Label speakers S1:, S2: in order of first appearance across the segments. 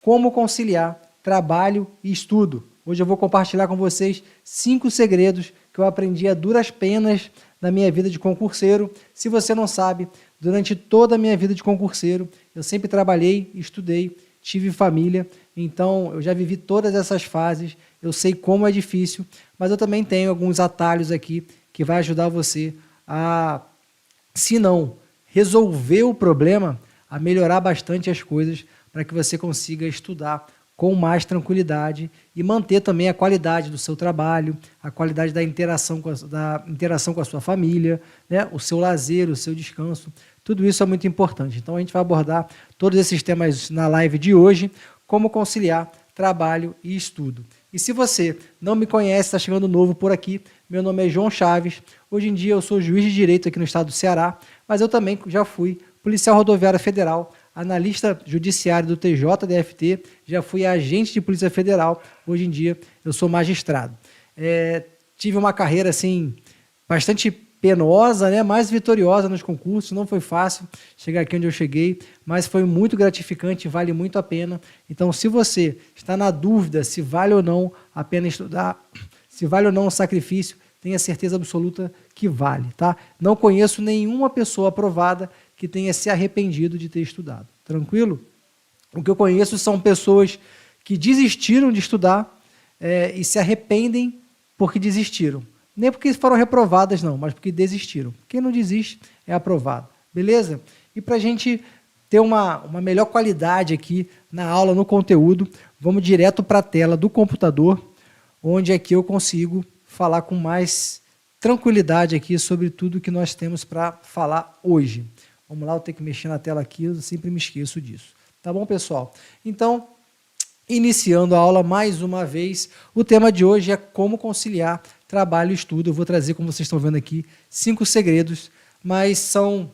S1: como conciliar trabalho e estudo. Hoje eu vou compartilhar com vocês 5 segredos que eu aprendi a duras penas na minha vida de concurseiro. Se você não sabe, durante toda a minha vida de concurseiro, eu sempre trabalhei, estudei, tive família, então eu já vivi todas essas fases, eu sei como é difícil, mas eu também tenho alguns atalhos aqui que vai ajudar você a, se não resolver o problema, a melhorar bastante as coisas para que você consiga estudar com mais tranquilidade e manter também a qualidade do seu trabalho, a qualidade da interação com a sua família, né? O seu lazer, o seu descanso, tudo isso é muito importante. Então a gente vai abordar todos esses temas na live de hoje, como conciliar trabalho e estudo. E se você não me conhece, está chegando novo por aqui, meu nome é João Chaves, hoje em dia eu sou juiz de direito aqui no estado do Ceará, mas eu também já fui policial rodoviário federal, analista judiciário do TJDFT, já fui agente de Polícia Federal, hoje em dia eu sou magistrado. Tive uma carreira assim, bastante penosa, né, mais vitoriosa nos concursos, não foi fácil chegar aqui onde eu cheguei, mas foi muito gratificante, vale muito a pena. Então, se você está na dúvida se vale ou não a pena estudar, se vale ou não o sacrifício, tenha certeza absoluta que vale, tá? Não conheço nenhuma pessoa aprovada que tenha se arrependido de ter estudado. Tranquilo? O que eu conheço são pessoas que desistiram de estudar e se arrependem porque desistiram. Nem porque foram reprovadas, não, mas porque desistiram. Quem não desiste é aprovado. Beleza? E para a gente ter uma melhor qualidade aqui na aula, no conteúdo, vamos direto para a tela do computador, onde aqui eu consigo falar com mais tranquilidade aqui sobre tudo que nós temos para falar hoje. Vamos lá, eu tenho que mexer na tela aqui, eu sempre me esqueço disso. Tá bom, pessoal? Então, iniciando a aula mais uma vez, o tema de hoje é como conciliar trabalho e estudo. Eu vou trazer, como vocês estão vendo aqui, 5 segredos, mas são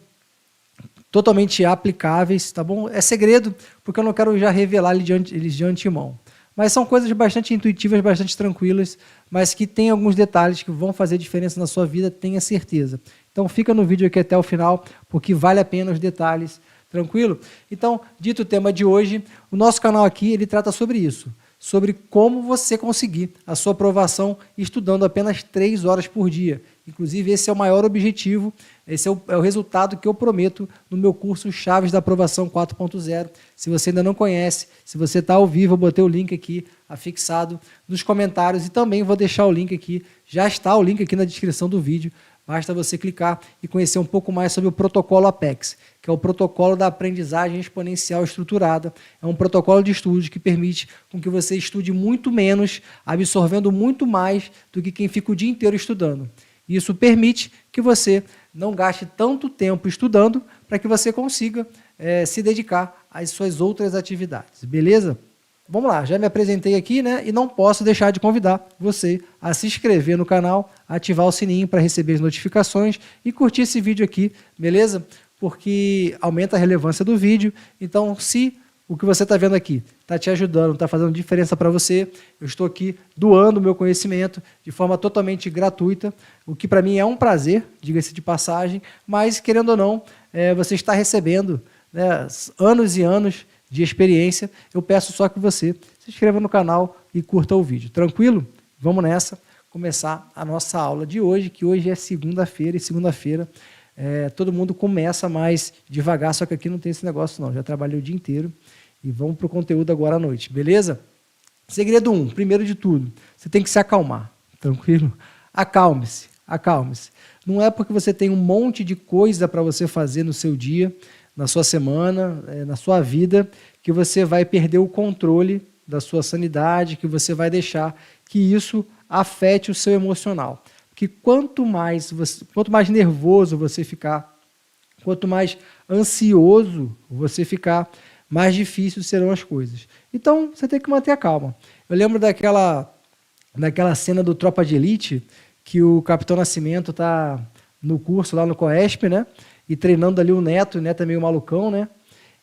S1: totalmente aplicáveis, tá bom? É segredo porque eu não quero já revelar eles de antemão. Mas são coisas bastante intuitivas, bastante tranquilas, mas que tem alguns detalhes que vão fazer diferença na sua vida, tenha certeza. Então fica no vídeo aqui até o final, porque vale a pena os detalhes, tranquilo? Então, dito o tema de hoje, o nosso canal aqui ele trata sobre isso, sobre como você conseguir a sua aprovação estudando apenas 3 horas por dia. Inclusive, esse é o maior objetivo, esse é o resultado que eu prometo no meu curso Chaves da Aprovação 4.0. Se você ainda não conhece, se você está ao vivo, eu botei o link aqui afixado nos comentários e também vou deixar o link aqui, já está o link aqui na descrição do vídeo, basta você clicar e conhecer um pouco mais sobre o protocolo APEX, que é o protocolo da aprendizagem exponencial estruturada. É um protocolo de estudo que permite com que você estude muito menos, absorvendo muito mais do que quem fica o dia inteiro estudando. Isso permite que você não gaste tanto tempo estudando para que você consiga se dedicar às suas outras atividades. Beleza? Vamos lá, já me apresentei aqui, né? E não posso deixar de convidar você a se inscrever no canal, ativar o sininho para receber as notificações e curtir esse vídeo aqui, beleza? Porque aumenta a relevância do vídeo. Então, se o que você está vendo aqui está te ajudando, está fazendo diferença para você, eu estou aqui doando o meu conhecimento de forma totalmente gratuita, o que para mim é um prazer, diga-se de passagem, mas, querendo ou não, você está recebendo, né, anos e anos de experiência. Eu peço só que você se inscreva no canal e curta o vídeo. Tranquilo? Vamos nessa, começar a nossa aula de hoje, que hoje é segunda-feira, e segunda-feira todo mundo começa mais devagar, só que aqui não tem esse negócio não, já trabalhei o dia inteiro e vamos para o conteúdo agora à noite, beleza? Segredo 1, primeiro de tudo, você tem que se acalmar, tranquilo? Acalme-se, acalme-se. Não é porque você tem um monte de coisa para você fazer no seu dia, na sua semana, na sua vida, que você vai perder o controle da sua sanidade, que você vai deixar que isso afete o seu emocional. Porque quanto mais nervoso você ficar, quanto mais ansioso você ficar, mais difíceis serão as coisas. Então, você tem que manter a calma. Eu lembro daquela cena do Tropa de Elite, que o Capitão Nascimento está no curso lá no COESP, né? E treinando ali o Neto é meio malucão, né?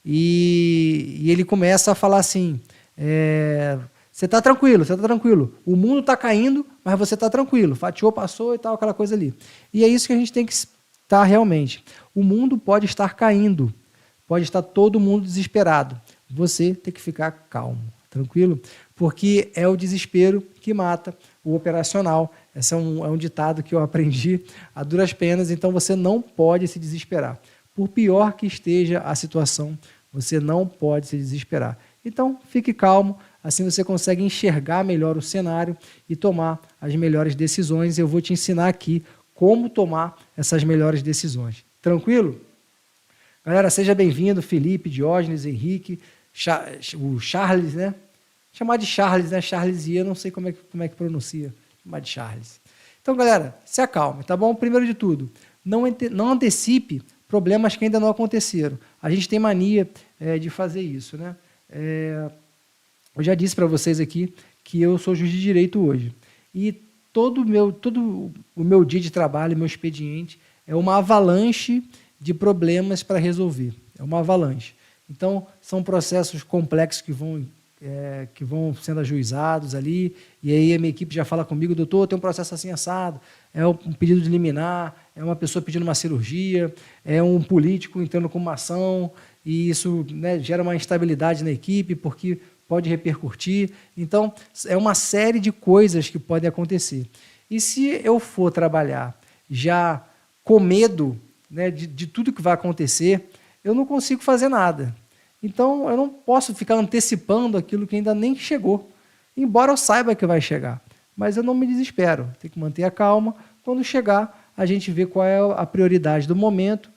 S1: E ele começa a falar assim, você está tranquilo, o mundo está caindo, mas você está tranquilo, fatiou, passou e tal, aquela coisa ali. E é isso que a gente tem que estar realmente. O mundo pode estar caindo, pode estar todo mundo desesperado. Você tem que ficar calmo, tranquilo? Porque é o desespero que mata o operacional. Esse é um ditado que eu aprendi a duras penas, então você não pode se desesperar. Por pior que esteja a situação, você não pode se desesperar. Então, fique calmo, assim você consegue enxergar melhor o cenário e tomar as melhores decisões. Eu vou te ensinar aqui como tomar essas melhores decisões. Tranquilo? Galera, seja bem-vindo, Felipe, Diógenes, Henrique, o Charles, né? Chamar de Charles, né? Charles e eu não sei como é que pronuncia. Chamar de Charles. Então, galera, se acalme, tá bom? Primeiro de tudo, não antecipe problemas que ainda não aconteceram. A gente tem mania de fazer isso, né? Eu já disse para vocês aqui que eu sou juiz de direito hoje. E todo o meu dia de trabalho, meu expediente, é uma avalanche de problemas para resolver. É uma avalanche. Então, são processos complexos que vão sendo ajuizados ali, e aí a minha equipe já fala comigo, doutor, tem um processo assim assado, é um pedido de liminar, é uma pessoa pedindo uma cirurgia, é um político entrando com uma ação, e isso, né, gera uma instabilidade na equipe, porque pode repercutir. Então, é uma série de coisas que podem acontecer. E se eu for trabalhar já com medo, né, de tudo que vai acontecer, eu não consigo fazer nada. Então, eu não posso ficar antecipando aquilo que ainda nem chegou, embora eu saiba que vai chegar. Mas eu não me desespero, tenho que manter a calma. Quando chegar, a gente vê qual é a prioridade do momento,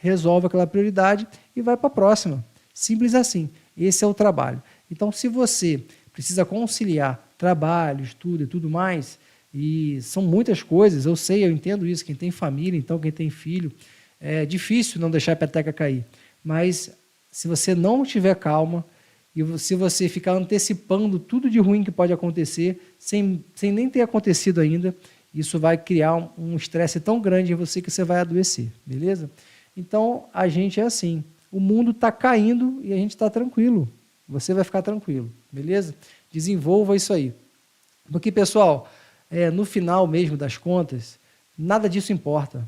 S1: resolve aquela prioridade e vai para a próxima. Simples assim. Esse é o trabalho. Então, se você precisa conciliar trabalho, estudo e tudo mais, e são muitas coisas, eu sei, eu entendo isso, quem tem família, então quem tem filho, é difícil não deixar a peteca cair. Mas se você não tiver calma e se você ficar antecipando tudo de ruim que pode acontecer, sem nem ter acontecido ainda, isso vai criar um estresse tão grande em você que você vai adoecer, beleza? Então, a gente é assim, o mundo está caindo e a gente está tranquilo. Você vai ficar tranquilo, beleza? Desenvolva isso aí. Porque, pessoal, no final mesmo das contas, nada disso importa.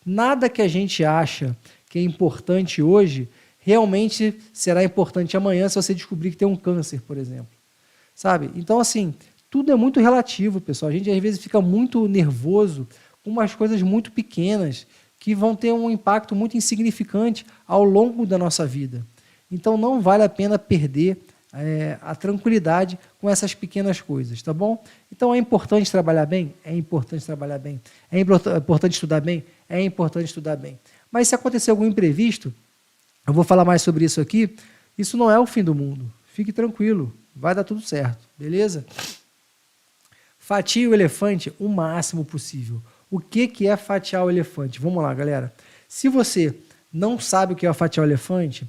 S1: Nada que a gente acha que é importante hoje, realmente será importante amanhã se você descobrir que tem um câncer, por exemplo. Sabe? Então, assim, tudo é muito relativo, pessoal. A gente, às vezes, fica muito nervoso com umas coisas muito pequenas que vão ter um impacto muito insignificante ao longo da nossa vida. Então, não vale a pena perder a tranquilidade com essas pequenas coisas, tá bom? Então, é importante trabalhar bem? É importante trabalhar bem. É importante estudar bem? É importante estudar bem. Mas se acontecer algum imprevisto, eu vou falar mais sobre isso aqui, isso não é o fim do mundo. Fique tranquilo, vai dar tudo certo, beleza? Fatie o elefante o máximo possível. O que é fatiar o elefante? Vamos lá, galera. Se você não sabe o que é fatiar o elefante,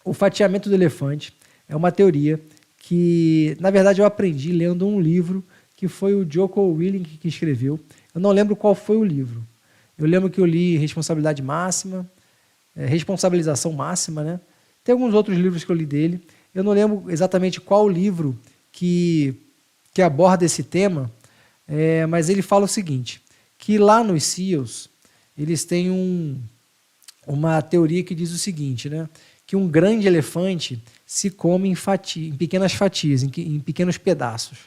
S1: o fatiamento do elefante é uma teoria que, na verdade, eu aprendi lendo um livro que foi o Jocko Willink que escreveu. Eu não lembro qual foi o livro. Eu lembro que eu li Responsabilidade Máxima, Responsabilização Máxima, né? Tem alguns outros livros que eu li dele. Eu não lembro exatamente qual livro que aborda esse tema, mas ele fala o seguinte, que lá nos SEALs, eles têm uma teoria que diz o seguinte, né? Que um grande elefante se come em pequenas fatias, em pequenos pedaços.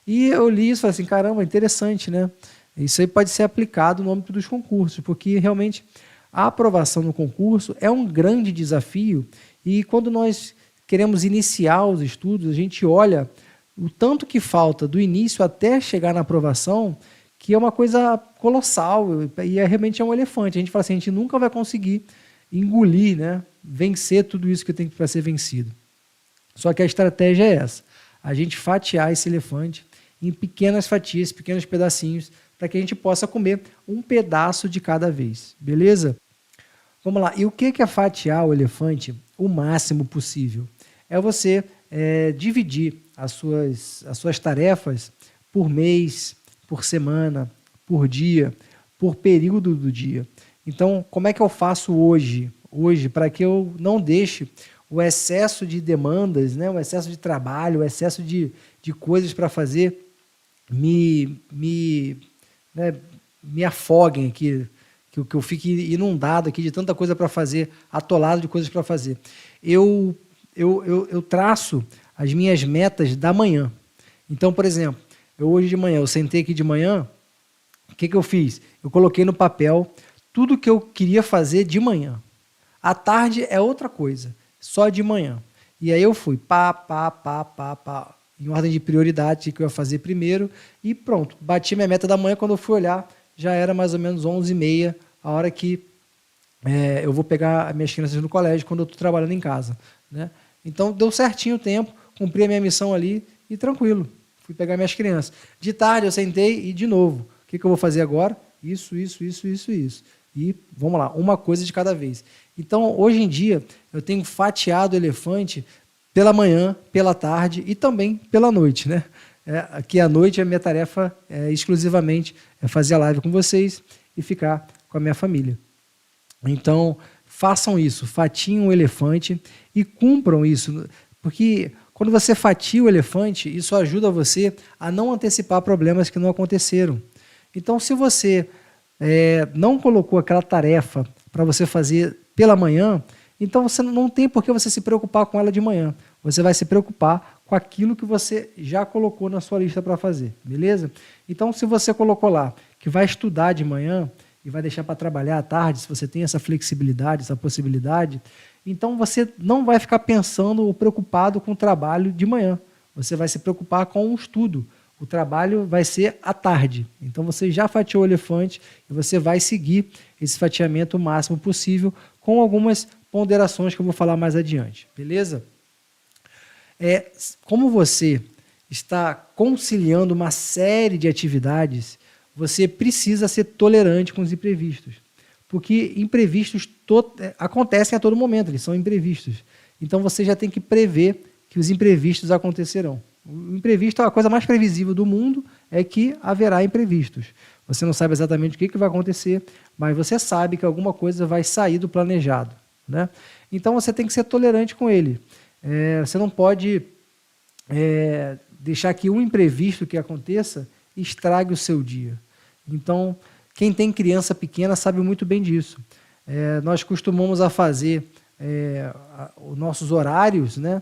S1: E eu li isso e falei assim, caramba, interessante, né? Isso aí pode ser aplicado no âmbito dos concursos, porque realmente a aprovação no concurso é um grande desafio e quando nós queremos iniciar os estudos, a gente olha o tanto que falta do início até chegar na aprovação, que é uma coisa colossal e realmente é um elefante. A gente fala assim, a gente nunca vai conseguir engolir, né? Vencer tudo isso que tem para ser vencido. Só que a estratégia é essa, a gente fatiar esse elefante em pequenas fatias, pequenos pedacinhos, para que a gente possa comer um pedaço de cada vez, beleza? Vamos lá, e o que é fatiar o elefante o máximo possível? É você dividir as suas tarefas por mês, por semana, por dia, por período do dia. Então, como é que eu faço hoje para que eu não deixe o excesso de demandas, né, o excesso de trabalho, o excesso de coisas para fazer me afoguem aqui, que eu fique inundado aqui de tanta coisa para fazer, atolado de coisas para fazer. Eu traço as minhas metas da manhã. Então, por exemplo, hoje de manhã, eu sentei aqui de manhã, o que eu fiz? Eu coloquei no papel tudo que eu queria fazer de manhã. À tarde é outra coisa, só de manhã. E aí eu fui em ordem de prioridade, que eu ia fazer primeiro, e pronto, bati minha meta da manhã. Quando eu fui olhar, já era mais ou menos 11h30, a hora que eu vou pegar as minhas crianças no colégio, quando eu estou trabalhando em casa, né? Então, deu certinho o tempo, cumpri a minha missão ali e tranquilo, fui pegar minhas crianças. De tarde eu sentei e, de novo, o que eu vou fazer agora? Isso. E vamos lá, uma coisa de cada vez. Então, hoje em dia, eu tenho fatiado o elefante pela manhã, pela tarde e também pela noite, né? Aqui à noite a minha tarefa exclusivamente é fazer a live com vocês e ficar com a minha família. Então, façam isso, fatiem o elefante e cumpram isso, porque quando você fatia o elefante, isso ajuda você a não antecipar problemas que não aconteceram. Então, se você não colocou aquela tarefa para você fazer pela manhã, então você não tem por que você se preocupar com ela de manhã. Você vai se preocupar com aquilo que você já colocou na sua lista para fazer, beleza? Então, se você colocou lá que vai estudar de manhã e vai deixar para trabalhar à tarde, se você tem essa flexibilidade, essa possibilidade, então você não vai ficar pensando ou preocupado com o trabalho de manhã. Você vai se preocupar com o estudo. O trabalho vai ser à tarde. Então você já fatiou o elefante e você vai seguir esse fatiamento o máximo possível, com algumas ponderações que eu vou falar mais adiante. Beleza? Como você está conciliando uma série de atividades, você precisa ser tolerante com os imprevistos. Porque imprevistos acontecem a todo momento, eles são imprevistos. Então você já tem que prever que os imprevistos acontecerão. O imprevisto, a coisa mais previsível do mundo é que haverá imprevistos. Você não sabe exatamente o que vai acontecer, mas você sabe que alguma coisa vai sair do planejado, né? Então você tem que ser tolerante com ele. Você não pode deixar que um imprevisto que aconteça estrague o seu dia. Então, quem tem criança pequena sabe muito bem disso. Nós costumamos a fazer os nossos horários, né?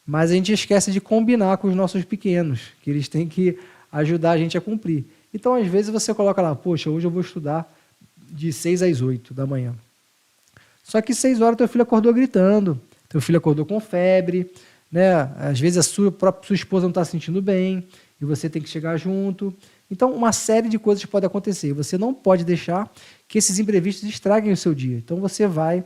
S1: Mas a gente esquece de combinar com os nossos pequenos, que eles têm que ajudar a gente a cumprir. Então, às vezes, você coloca lá, poxa, hoje eu vou estudar de 6 às 8 da manhã. Só que 6 horas teu filho acordou gritando, teu filho acordou com febre, né? Às vezes a sua esposa não está se sentindo bem e você tem que chegar junto. Então, uma série de coisas podem acontecer. Você não pode deixar que esses imprevistos estraguem o seu dia. Então, você vai,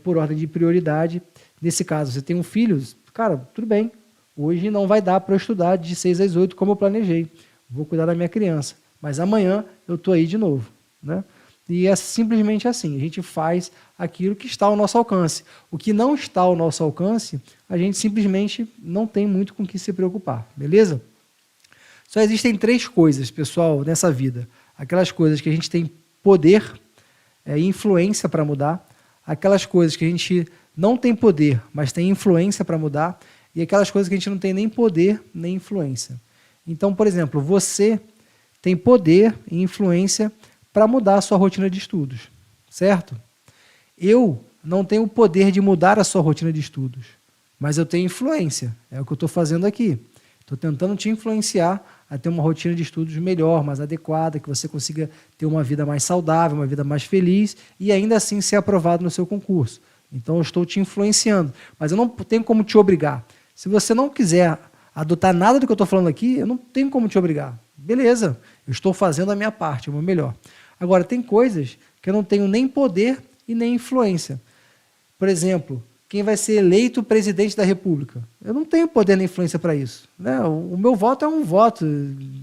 S1: por ordem de prioridade. Nesse caso, você tem um filho, cara, tudo bem, hoje não vai dar para eu estudar de 6 às 8 como eu planejei. Vou cuidar da minha criança. Mas amanhã eu estou aí de novo, né? E é simplesmente assim, a gente faz aquilo que está ao nosso alcance. O que não está ao nosso alcance, a gente simplesmente não tem muito com o que se preocupar, beleza? Só existem 3 coisas, pessoal, nessa vida. Aquelas coisas que a gente tem poder e influência para mudar, aquelas coisas que a gente não tem poder, mas tem influência para mudar, e aquelas coisas que a gente não tem nem poder nem influência. Então, por exemplo, você tem poder e influência para mudar a sua rotina de estudos, certo? Eu não tenho o poder de mudar a sua rotina de estudos, mas eu tenho influência, é o que eu estou fazendo aqui. Estou tentando te influenciar a ter uma rotina de estudos melhor, mais adequada, que você consiga ter uma vida mais saudável, uma vida mais feliz e ainda assim ser aprovado no seu concurso. Então eu estou te influenciando, mas eu não tenho como te obrigar. Se você não quiser adotar nada do que eu estou falando aqui, eu não tenho como te obrigar. Beleza, eu estou fazendo a minha parte, o meu melhor. Agora, tem coisas que eu não tenho nem poder e nem influência. Por exemplo, quem vai ser eleito presidente da República? Eu não tenho poder nem influência para isso, né? O meu voto é um voto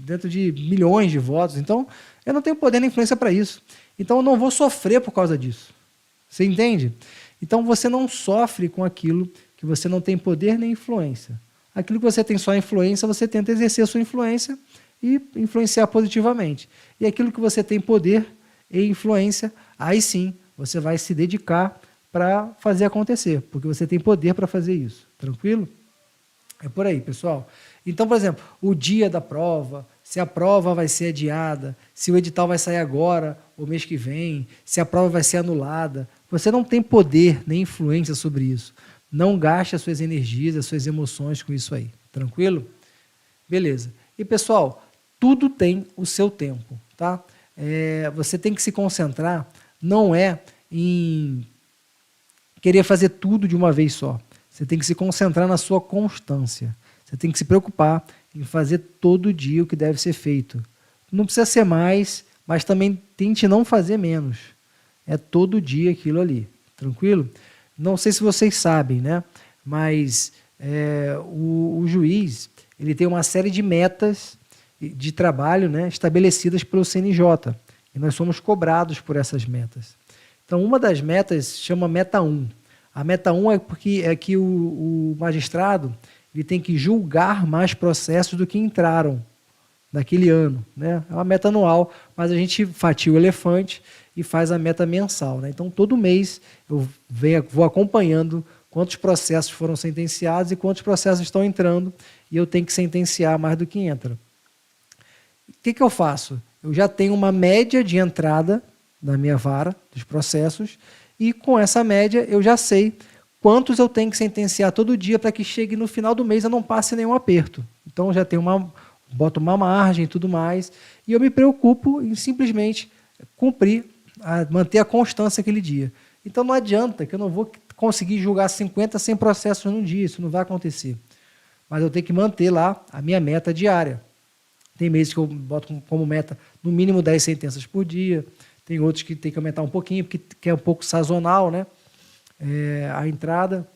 S1: dentro de milhões de votos, então eu não tenho poder nem influência para isso. Então eu não vou sofrer por causa disso. Você entende? Então você não sofre com aquilo que você não tem poder nem influência. Aquilo que você tem só influência, você tenta exercer a sua influência e influenciar positivamente. E aquilo que você tem poder e influência, aí sim você vai se dedicar para fazer acontecer, porque você tem poder para fazer isso. Tranquilo? É por aí, pessoal. Então, por exemplo, o dia da prova, se a prova vai ser adiada, se o edital vai sair agora ou mês que vem, se a prova vai ser anulada. Você não tem poder nem influência sobre isso. Não gaste as suas energias, as suas emoções com isso aí. Tranquilo? Beleza. E, pessoal, tudo tem o seu tempo, tá? Você tem que se concentrar, não é em querer fazer tudo de uma vez só. Você tem que se concentrar na sua constância. Você tem que se preocupar em fazer todo dia o que deve ser feito. Não precisa ser mais, mas também tente não fazer menos. É todo dia aquilo ali. Tranquilo? Não sei se vocês sabem, né? Mas o juiz ele tem uma série de metas de trabalho, né, estabelecidas pelo CNJ. E nós somos cobrados por essas metas. Então, uma das metas chama meta 1. A meta 1 é que o magistrado ele tem que julgar mais processos do que entraram naquele ano, né? É uma meta anual, mas a gente fatia o elefante e faz a meta mensal, né? Então, todo mês eu vou acompanhando quantos processos foram sentenciados e quantos processos estão entrando, e eu tenho que sentenciar mais do que entra. O que eu faço? Eu já tenho uma média de entrada na minha vara dos processos, e com essa média eu já sei quantos eu tenho que sentenciar todo dia para que chegue no final do mês eu não passe nenhum aperto. Então, já tenho boto uma margem e tudo mais, e eu me preocupo em simplesmente cumprir, manter a constância aquele dia. Então, não adianta que eu não vou conseguir julgar 50, 100 processos num dia, isso não vai acontecer. Mas eu tenho que manter lá a minha meta diária. Tem meses que eu boto como meta no mínimo 10 sentenças por dia, tem outros que tem que aumentar um pouquinho, porque é um pouco sazonal, né? A entrada.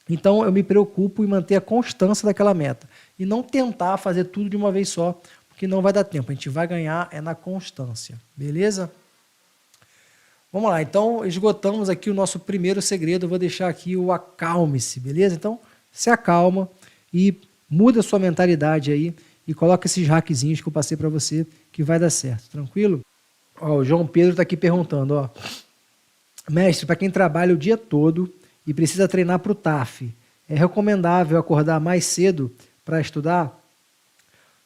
S1: Então, eu me preocupo em manter a constância daquela meta e não tentar fazer tudo de uma vez só, porque não vai dar tempo. A gente vai ganhar na constância. Beleza? Vamos lá. Então, esgotamos aqui o nosso primeiro segredo. Eu vou deixar aqui o acalme-se, beleza? Então, se acalma e muda a sua mentalidade aí e coloca esses hackzinhos que eu passei para você que vai dar certo. Tranquilo? O João Pedro está aqui perguntando, mestre, para quem trabalha o dia todo e precisa treinar para o TAF, é recomendável acordar mais cedo para estudar?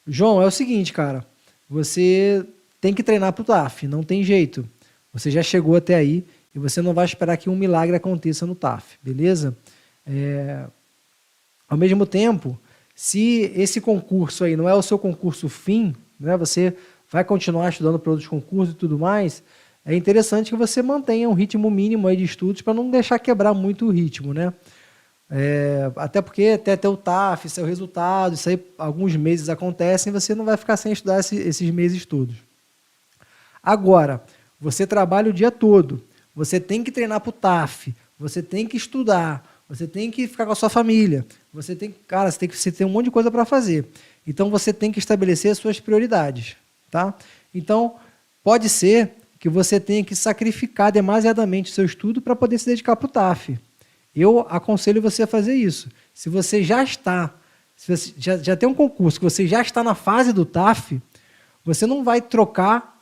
S1: João, é o seguinte, cara, você tem que treinar para o TAF, não tem jeito. Você já chegou até aí e você não vai esperar que um milagre aconteça no TAF, beleza? Ao mesmo tempo, se esse concurso aí não é o seu concurso fim, né, você vai continuar estudando para outros concursos e tudo mais, é interessante que você mantenha um ritmo mínimo aí de estudos para não deixar quebrar muito o ritmo, né? Até porque até ter o TAF, seu resultado, isso aí alguns meses acontecem e você não vai ficar sem estudar esses meses todos. Agora, você trabalha o dia todo, você tem que treinar para o TAF, você tem que estudar, você tem que ficar com a sua família, você tem um monte de coisa para fazer. Então, você tem que estabelecer as suas prioridades. Tá? Então, pode ser que você tenha que sacrificar demasiadamente o seu estudo para poder se dedicar para o TAF. Eu aconselho você a fazer isso. Se você já tem um concurso, que você já está na fase do TAF, você não vai trocar,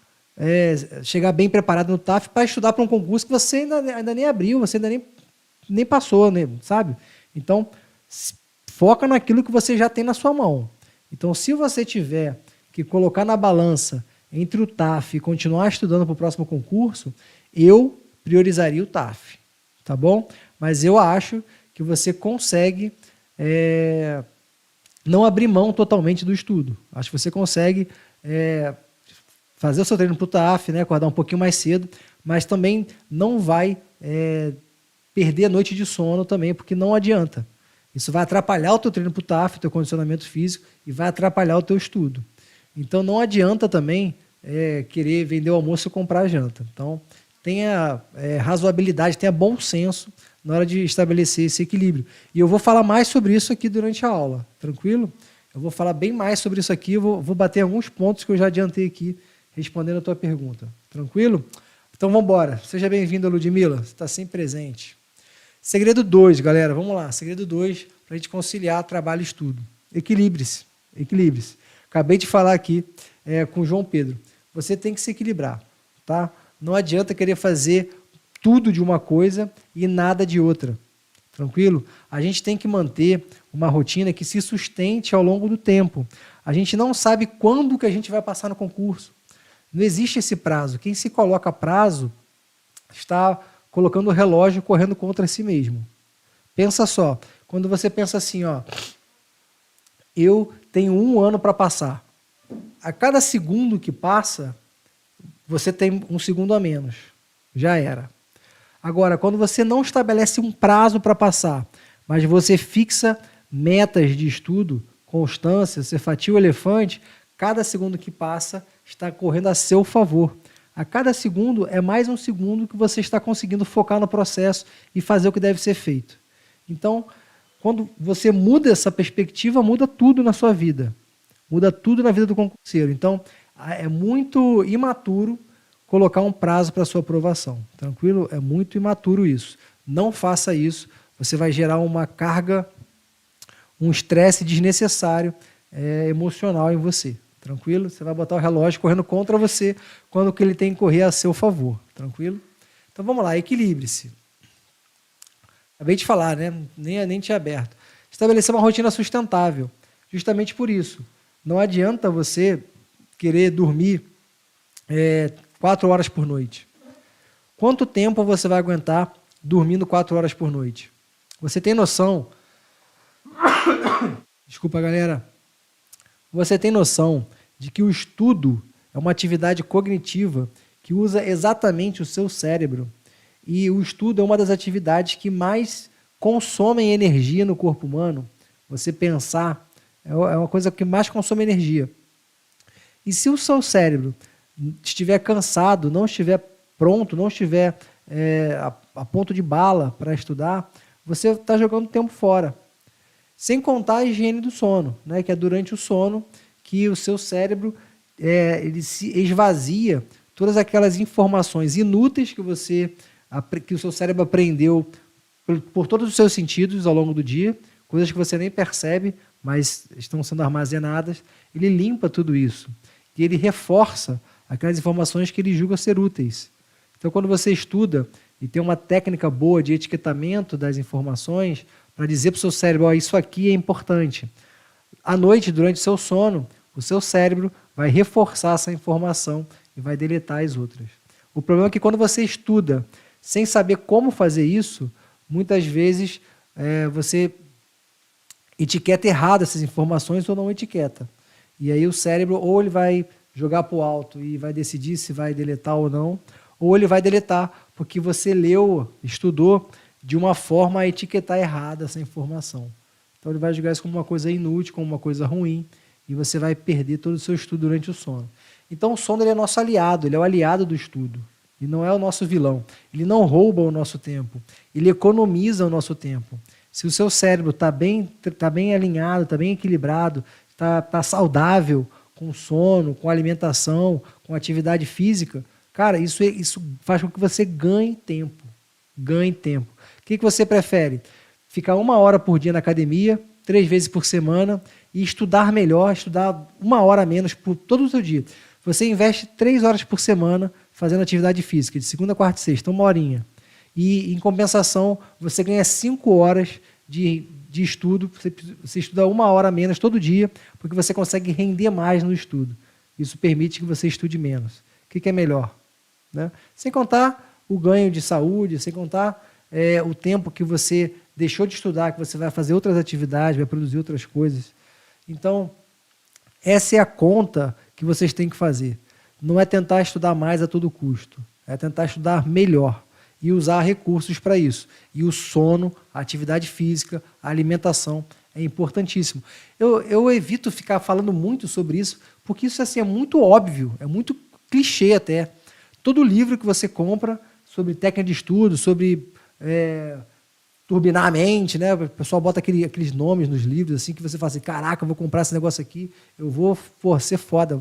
S1: chegar bem preparado no TAF para estudar para um concurso que você ainda nem abriu, você ainda nem passou, né, sabe? Então, foca naquilo que você já tem na sua mão. Então, se você tiver que colocar na balança entre o TAF e continuar estudando para o próximo concurso, eu priorizaria o TAF, tá bom? Mas eu acho que você consegue não abrir mão totalmente do estudo. Acho que você consegue fazer o seu treino para o TAF, né, acordar um pouquinho mais cedo, mas também não vai perder a noite de sono também, porque não adianta. Isso vai atrapalhar o teu treino para o TAF, o teu condicionamento físico, e vai atrapalhar o teu estudo. Então, não adianta também querer vender o almoço e comprar a janta. Então, tenha razoabilidade, tenha bom senso na hora de estabelecer esse equilíbrio. E eu vou falar mais sobre isso aqui durante a aula, tranquilo? Eu vou falar bem mais sobre isso aqui, vou bater alguns pontos que eu já adiantei aqui, respondendo a tua pergunta. Tranquilo? Então, vamos embora. Seja bem-vinda, Ludmila. Você está sempre presente. Segredo 2, galera. Vamos lá. Segredo 2, para a gente conciliar trabalho e estudo. Equilibre-se. Equilibre-se. Acabei de falar aqui com o João Pedro. Você tem que se equilibrar, tá? Não adianta querer fazer tudo de uma coisa e nada de outra. Tranquilo? A gente tem que manter uma rotina que se sustente ao longo do tempo. A gente não sabe quando que a gente vai passar no concurso. Não existe esse prazo. Quem se coloca prazo está colocando o relógio correndo contra si mesmo. Pensa só, quando você pensa assim, ó, eu tenho 1 ano para passar. A cada segundo que passa, você tem 1 segundo a menos. Já era. Agora, quando você não estabelece um prazo para passar, mas você fixa metas de estudo, constância, você fatia o elefante, cada segundo que passa está correndo a seu favor. A cada segundo é mais 1 segundo que você está conseguindo focar no processo e fazer o que deve ser feito. Então, quando você muda essa perspectiva, muda tudo na sua vida. Muda tudo na vida do concurseiro. Então, é muito imaturo colocar um prazo para a sua aprovação. Tranquilo? É muito imaturo isso. Não faça isso. Você vai gerar uma carga, um estresse desnecessário emocional em você. Tranquilo? Você vai botar o relógio correndo contra você quando que ele tem que correr a seu favor. Tranquilo? Então vamos lá, equilibre-se. Acabei de falar, né? Nem tinha aberto. Estabelecer uma rotina sustentável. Justamente por isso. Não adianta você querer dormir 4 horas por noite. Quanto tempo você vai aguentar dormindo 4 horas por noite? Você tem noção? Desculpa, galera. Você tem noção de que o estudo é uma atividade cognitiva que usa exatamente o seu cérebro? E o estudo é uma das atividades que mais consomem energia no corpo humano. Você pensar é uma coisa que mais consome energia. E se o seu cérebro estiver cansado, não estiver pronto, não estiver a ponto de bala para estudar, você está jogando tempo fora. Sem contar a higiene do sono, né? Que é durante o sono que o seu cérebro ele se esvazia todas aquelas informações inúteis que o seu cérebro aprendeu por todos os seus sentidos ao longo do dia, coisas que você nem percebe, mas estão sendo armazenadas. Ele limpa tudo isso e ele reforça aquelas informações que ele julga ser úteis. Então, quando você estuda e tem uma técnica boa de etiquetamento das informações para dizer para o seu cérebro, oh, isso aqui é importante. À noite, durante o seu sono, o seu cérebro vai reforçar essa informação e vai deletar as outras. O problema é que quando você estuda sem saber como fazer isso, muitas vezes você etiqueta errado essas informações ou não etiqueta. E aí o cérebro ou ele vai jogar para o alto e vai decidir se vai deletar ou não, ou ele vai deletar porque você leu, estudou de uma forma a etiquetar errada essa informação. Então ele vai julgar isso como uma coisa inútil, como uma coisa ruim, e você vai perder todo o seu estudo durante o sono. Então o sono ele é nosso aliado, ele é o aliado do estudo, e não é o nosso vilão. Ele não rouba o nosso tempo, ele economiza o nosso tempo. Se o seu cérebro está bem alinhado, está bem equilibrado, está saudável, com sono, com alimentação, com atividade física, cara, isso faz com que você ganhe tempo. Ganhe tempo. O que você prefere? Ficar 1 hora por dia na academia, 3 vezes por semana, e estudar melhor, estudar 1 hora a menos por todo o seu dia. Você investe 3 horas por semana fazendo atividade física, de segunda, quarta e sexta, 1 horinha. E, em compensação, você ganha 5 horas de estudo, você estuda 1 hora a menos todo dia, porque você consegue render mais no estudo. Isso permite que você estude menos. O que é melhor? Né? Sem contar o ganho de saúde, sem contar o tempo que você deixou de estudar, que você vai fazer outras atividades, vai produzir outras coisas. Então, essa é a conta que vocês têm que fazer. Não é tentar estudar mais a todo custo, é tentar estudar melhor e usar recursos para isso. E o sono, a atividade física, a alimentação é importantíssimo. Eu evito ficar falando muito sobre isso, porque isso assim, é muito óbvio, é muito clichê até. Todo livro que você compra sobre técnica de estudo, sobre turbinar a mente, né? O pessoal bota aqueles nomes nos livros assim que você fala assim, caraca, eu vou comprar esse negócio aqui, eu vou ser foda,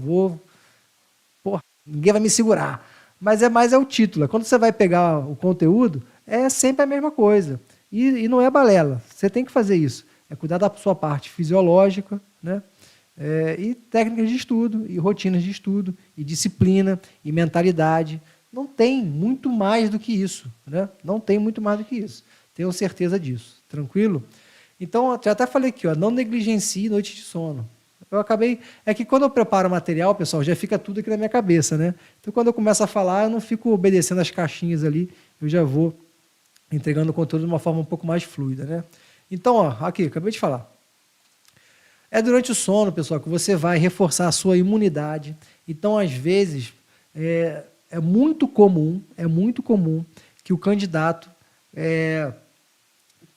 S1: ninguém vai me segurar. Mas é o título. Quando você vai pegar o conteúdo, é sempre a mesma coisa. E não é balela. Você tem que fazer isso. É cuidar da sua parte fisiológica, né? E técnicas de estudo, e rotinas de estudo, e disciplina, e mentalidade. Não tem muito mais do que isso, né? Não tem muito mais do que isso. Tenho certeza disso. Tranquilo? Então, já até falei aqui, ó, não negligencie noite de sono. Eu acabei... É que quando eu preparo o material, pessoal, já fica tudo aqui na minha cabeça, né? Então, quando eu começo a falar, eu não fico obedecendo as caixinhas ali, eu já vou entregando o conteúdo de uma forma um pouco mais fluida, né? Então, ó, aqui, acabei de falar. É durante o sono, pessoal, que você vai reforçar a sua imunidade. Então, às vezes, é muito comum que o candidato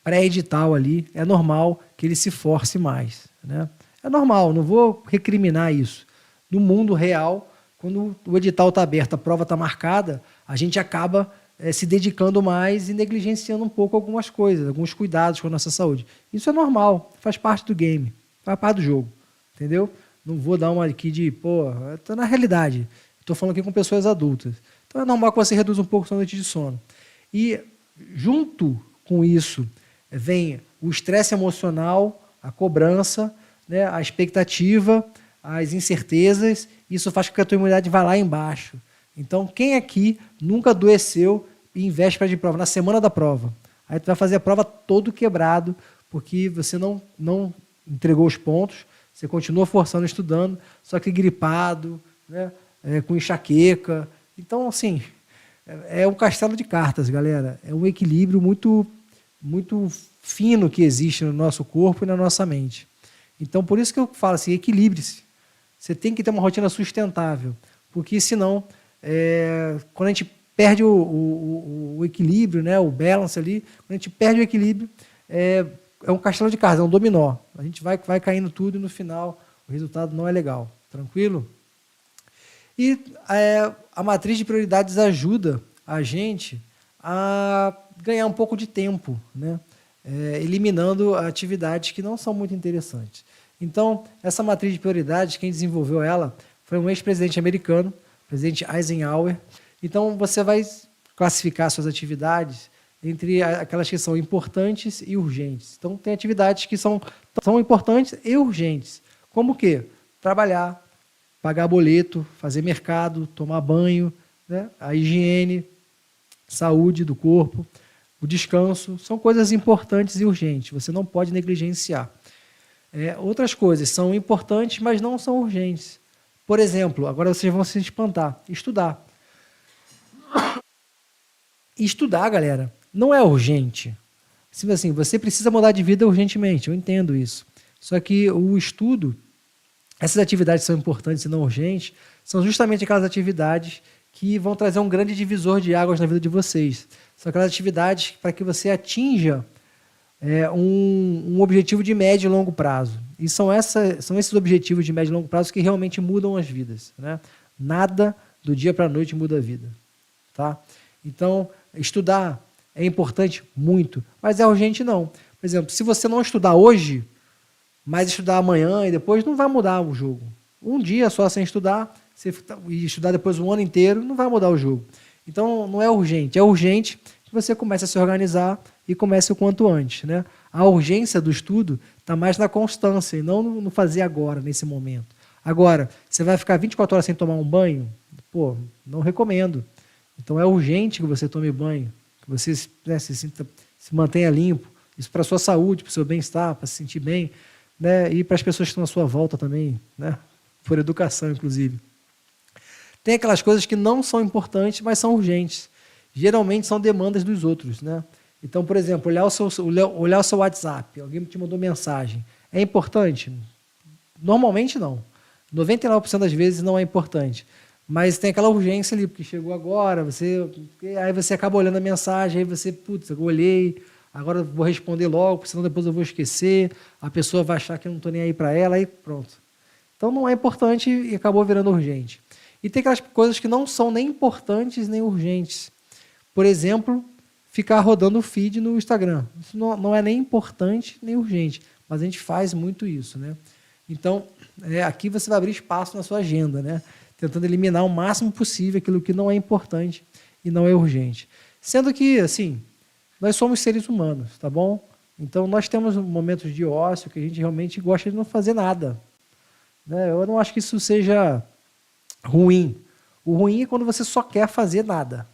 S1: pré-edital ali, é normal que ele se force mais, né? É normal, não vou recriminar isso. No mundo real, quando o edital está aberto, a prova está marcada, a gente acaba se dedicando mais e negligenciando um pouco algumas coisas, alguns cuidados com a nossa saúde. Isso é normal, faz parte do game, faz parte do jogo, entendeu? Não vou dar uma aqui de, estou na realidade, estou falando aqui com pessoas adultas. Então é normal que você reduza um pouco a sua noite de sono. E junto com isso vem o estresse emocional, a cobrança, né, a expectativa, as incertezas, isso faz com que a tua imunidade vá lá embaixo. Então, quem aqui nunca adoeceu em véspera de prova, na semana da prova? Aí tu vai fazer a prova todo quebrado, porque você não entregou os pontos, você continua forçando, estudando, só que gripado, né, com enxaqueca. Então, assim, é um castelo de cartas, galera. É um equilíbrio muito, muito fino que existe no nosso corpo e na nossa mente. Então, por isso que eu falo assim, equilibre-se. Você tem que ter uma rotina sustentável, porque senão, quando a gente perde o equilíbrio, né, o balance ali, quando a gente perde o equilíbrio, é um castelo de cartas, é um dominó. A gente vai caindo tudo e no final o resultado não é legal. Tranquilo? E a matriz de prioridades ajuda a gente a ganhar um pouco de tempo, né? Eliminando atividades que não são muito interessantes. Então, essa matriz de prioridades, quem desenvolveu ela foi um ex-presidente americano, o presidente Eisenhower. Então, você vai classificar suas atividades entre aquelas que são importantes e urgentes. Então, tem atividades que são importantes e urgentes. Como o quê? Trabalhar, pagar boleto, fazer mercado, tomar banho, né? A higiene, saúde do corpo, o descanso, são coisas importantes e urgentes, você não pode negligenciar. Outras coisas são importantes, mas não são urgentes. Por exemplo, agora vocês vão se espantar, estudar. Estudar, galera, não é urgente. Assim, você precisa mudar de vida urgentemente, eu entendo isso. Só que o estudo, essas atividades são importantes e não urgentes, são justamente aquelas atividades que vão trazer um grande divisor de águas na vida de vocês. São aquelas atividades para que você atinja um objetivo de médio e longo prazo. E são esses objetivos de médio e longo prazo que realmente mudam as vidas, né? Nada do dia para a noite muda a vida. Tá? Então, estudar é importante muito, mas é urgente não. Por exemplo, se você não estudar hoje, mas estudar amanhã e depois, não vai mudar o jogo. Um dia só sem estudar, e estudar depois um ano inteiro, não vai mudar o jogo. Então, não é urgente. É urgente que você comece a se organizar e comece o quanto antes, né? A urgência do estudo está mais na constância e não no fazer agora, nesse momento. Agora, você vai ficar 24 horas sem tomar um banho? Não recomendo. Então, é urgente que você tome banho, que você se mantenha limpo. Isso para a sua saúde, para o seu bem-estar, para se sentir bem, né? E para as pessoas que estão à sua volta também, né? Por educação, inclusive. Tem aquelas coisas que não são importantes, mas são urgentes. Geralmente são demandas dos outros, né? Então, por exemplo, olhar o seu WhatsApp, alguém te mandou mensagem. É importante? Normalmente não. 99% das vezes não é importante. Mas tem aquela urgência ali, porque chegou agora, aí você acaba olhando a mensagem, aí você, eu olhei, agora vou responder logo, senão depois eu vou esquecer, a pessoa vai achar que eu não estou nem aí para ela, aí pronto. Então não é importante e acabou virando urgente. E tem aquelas coisas que não são nem importantes nem urgentes. Por exemplo, ficar rodando o feed no Instagram. Isso não é nem importante nem urgente, mas a gente faz muito isso, né? Então, aqui você vai abrir espaço na sua agenda, né? Tentando eliminar o máximo possível aquilo que não é importante e não é urgente. Sendo que, assim, nós somos seres humanos, tá bom? Então, nós temos momentos de ócio que a gente realmente gosta de não fazer nada, né? Eu não acho que isso seja ruim. O ruim é quando você só quer fazer nada.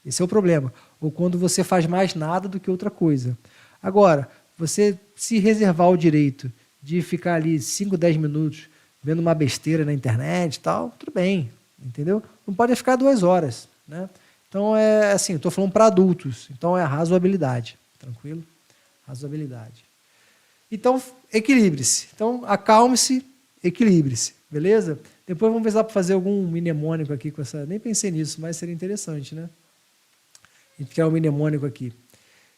S1: Esse é o problema. ou quando você faz mais nada do que outra coisa. Agora, você se reservar o direito de ficar ali 5, 10 minutos vendo uma besteira na internet e tal, tudo bem, entendeu? Não pode ficar 2 horas, né? Então, é assim, estou falando para adultos, então é razoabilidade, tranquilo? Razoabilidade. Então, equilibre-se. Então, acalme-se, equilibre-se, beleza? Depois vamos ver se dá para fazer algum mnemônico aqui com essa... Nem pensei nisso, mas seria interessante, né? A gente criar um mnemônico aqui.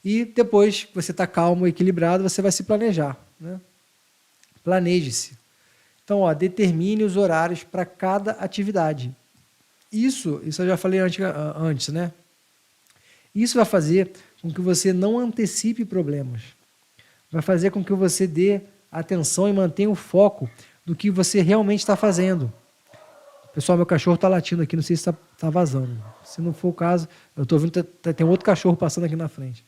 S1: E depois que você está calmo, equilibrado, você vai se planejar, né? Planeje-se. Então, ó, determine os horários para cada atividade. Isso eu já falei antes, né? Isso vai fazer com que você não antecipe problemas. Vai fazer com que você dê atenção e mantenha o foco do que você realmente está fazendo. Pessoal, meu cachorro está latindo aqui, não sei se está vazando. Se não for o caso, eu estou vendo que tem outro cachorro passando aqui na frente.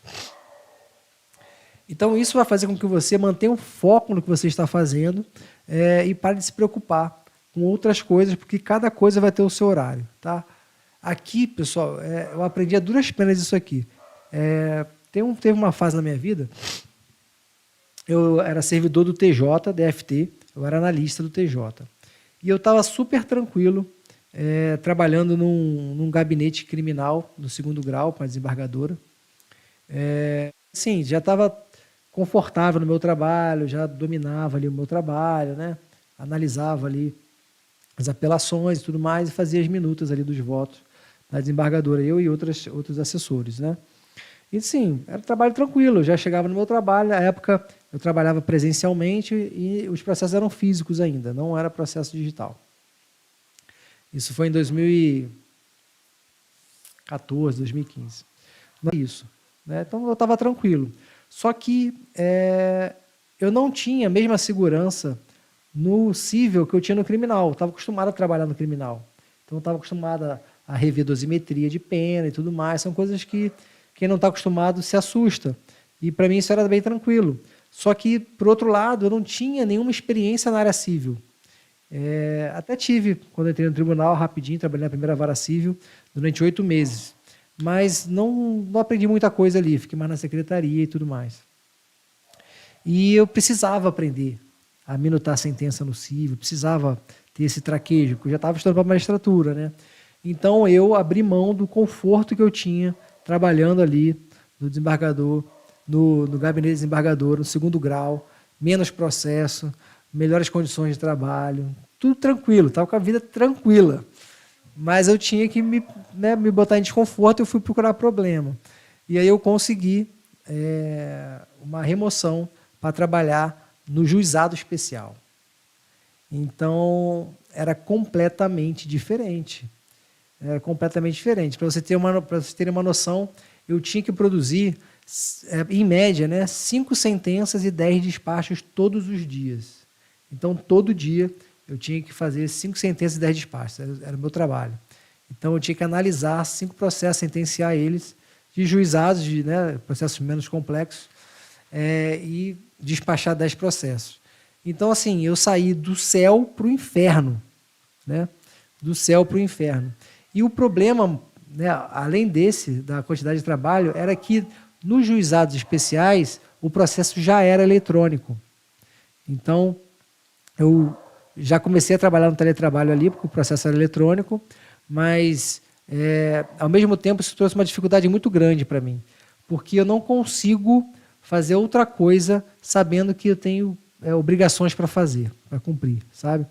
S1: Então, isso vai fazer com que você mantenha o foco no que você está fazendo e pare de se preocupar com outras coisas, porque cada coisa vai ter o seu horário. Tá? Aqui, pessoal, eu aprendi a duras penas isso aqui. Teve uma fase na minha vida, eu era servidor do TJ, DFT, eu era analista do TJ. E eu estava super tranquilo, trabalhando num gabinete criminal do 2º grau, com a desembargadora. Sim, já estava confortável no meu trabalho, já dominava ali o meu trabalho, né? Analisava ali as apelações e tudo mais, e fazia as minutas ali dos votos da desembargadora, eu e outros assessores, né? E sim, era um trabalho tranquilo, eu já chegava no meu trabalho, na época eu trabalhava presencialmente e os processos eram físicos ainda, não era processo digital. Isso foi em 2014, 2015. Não é isso, né? Então eu estava tranquilo. Só que eu não tinha a mesma segurança no cível que eu tinha no criminal. Eu estava acostumado a trabalhar no criminal. Então eu estava acostumado a rever dosimetria de pena e tudo mais. São coisas que quem não está acostumado se assusta. E para mim isso era bem tranquilo. Só que, por outro lado, eu não tinha nenhuma experiência na área civil. Até tive, quando eu entrei no tribunal, rapidinho, trabalhei na primeira vara civil durante 8 meses. Mas não aprendi muita coisa ali, fiquei mais na secretaria e tudo mais. E eu precisava aprender a minutar a sentença no cível, precisava ter esse traquejo, porque eu já estava estudando para a magistratura, né? Então eu abri mão do conforto que eu tinha trabalhando ali no desembargador, no gabinete desembargador, no 2º grau, menos processo, melhores condições de trabalho, tudo tranquilo, estava com a vida tranquila. Mas eu tinha que me botar em desconforto e eu fui procurar problema. E aí eu consegui uma remoção para trabalhar no juizado especial. Então, era completamente diferente. Era completamente diferente. Para vocês terem uma noção, eu tinha que produzir, em média, 5 sentenças e 10 despachos todos os dias. Então, todo dia, eu tinha que fazer 5 sentenças e 10 despachos, era o meu trabalho. Então, eu tinha que analisar 5 processos, sentenciar eles, de juizados, processos menos complexos, e despachar 10 processos. Então, assim, eu saí do céu para o inferno, né? Do céu para o inferno. E o problema, além da quantidade de trabalho, era que nos juizados especiais, o processo já era eletrônico. Então, eu já comecei a trabalhar no teletrabalho ali, porque o processo era eletrônico, mas, ao mesmo tempo, isso trouxe uma dificuldade muito grande para mim, porque eu não consigo fazer outra coisa sabendo que eu tenho obrigações para fazer, para cumprir, sabe?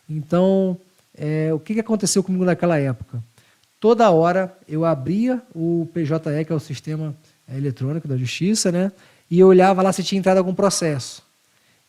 S1: Então, o que aconteceu comigo naquela época? Toda hora eu abria o PJE, que é o Sistema Eletrônico da Justiça, né? E eu olhava lá se tinha entrado algum processo.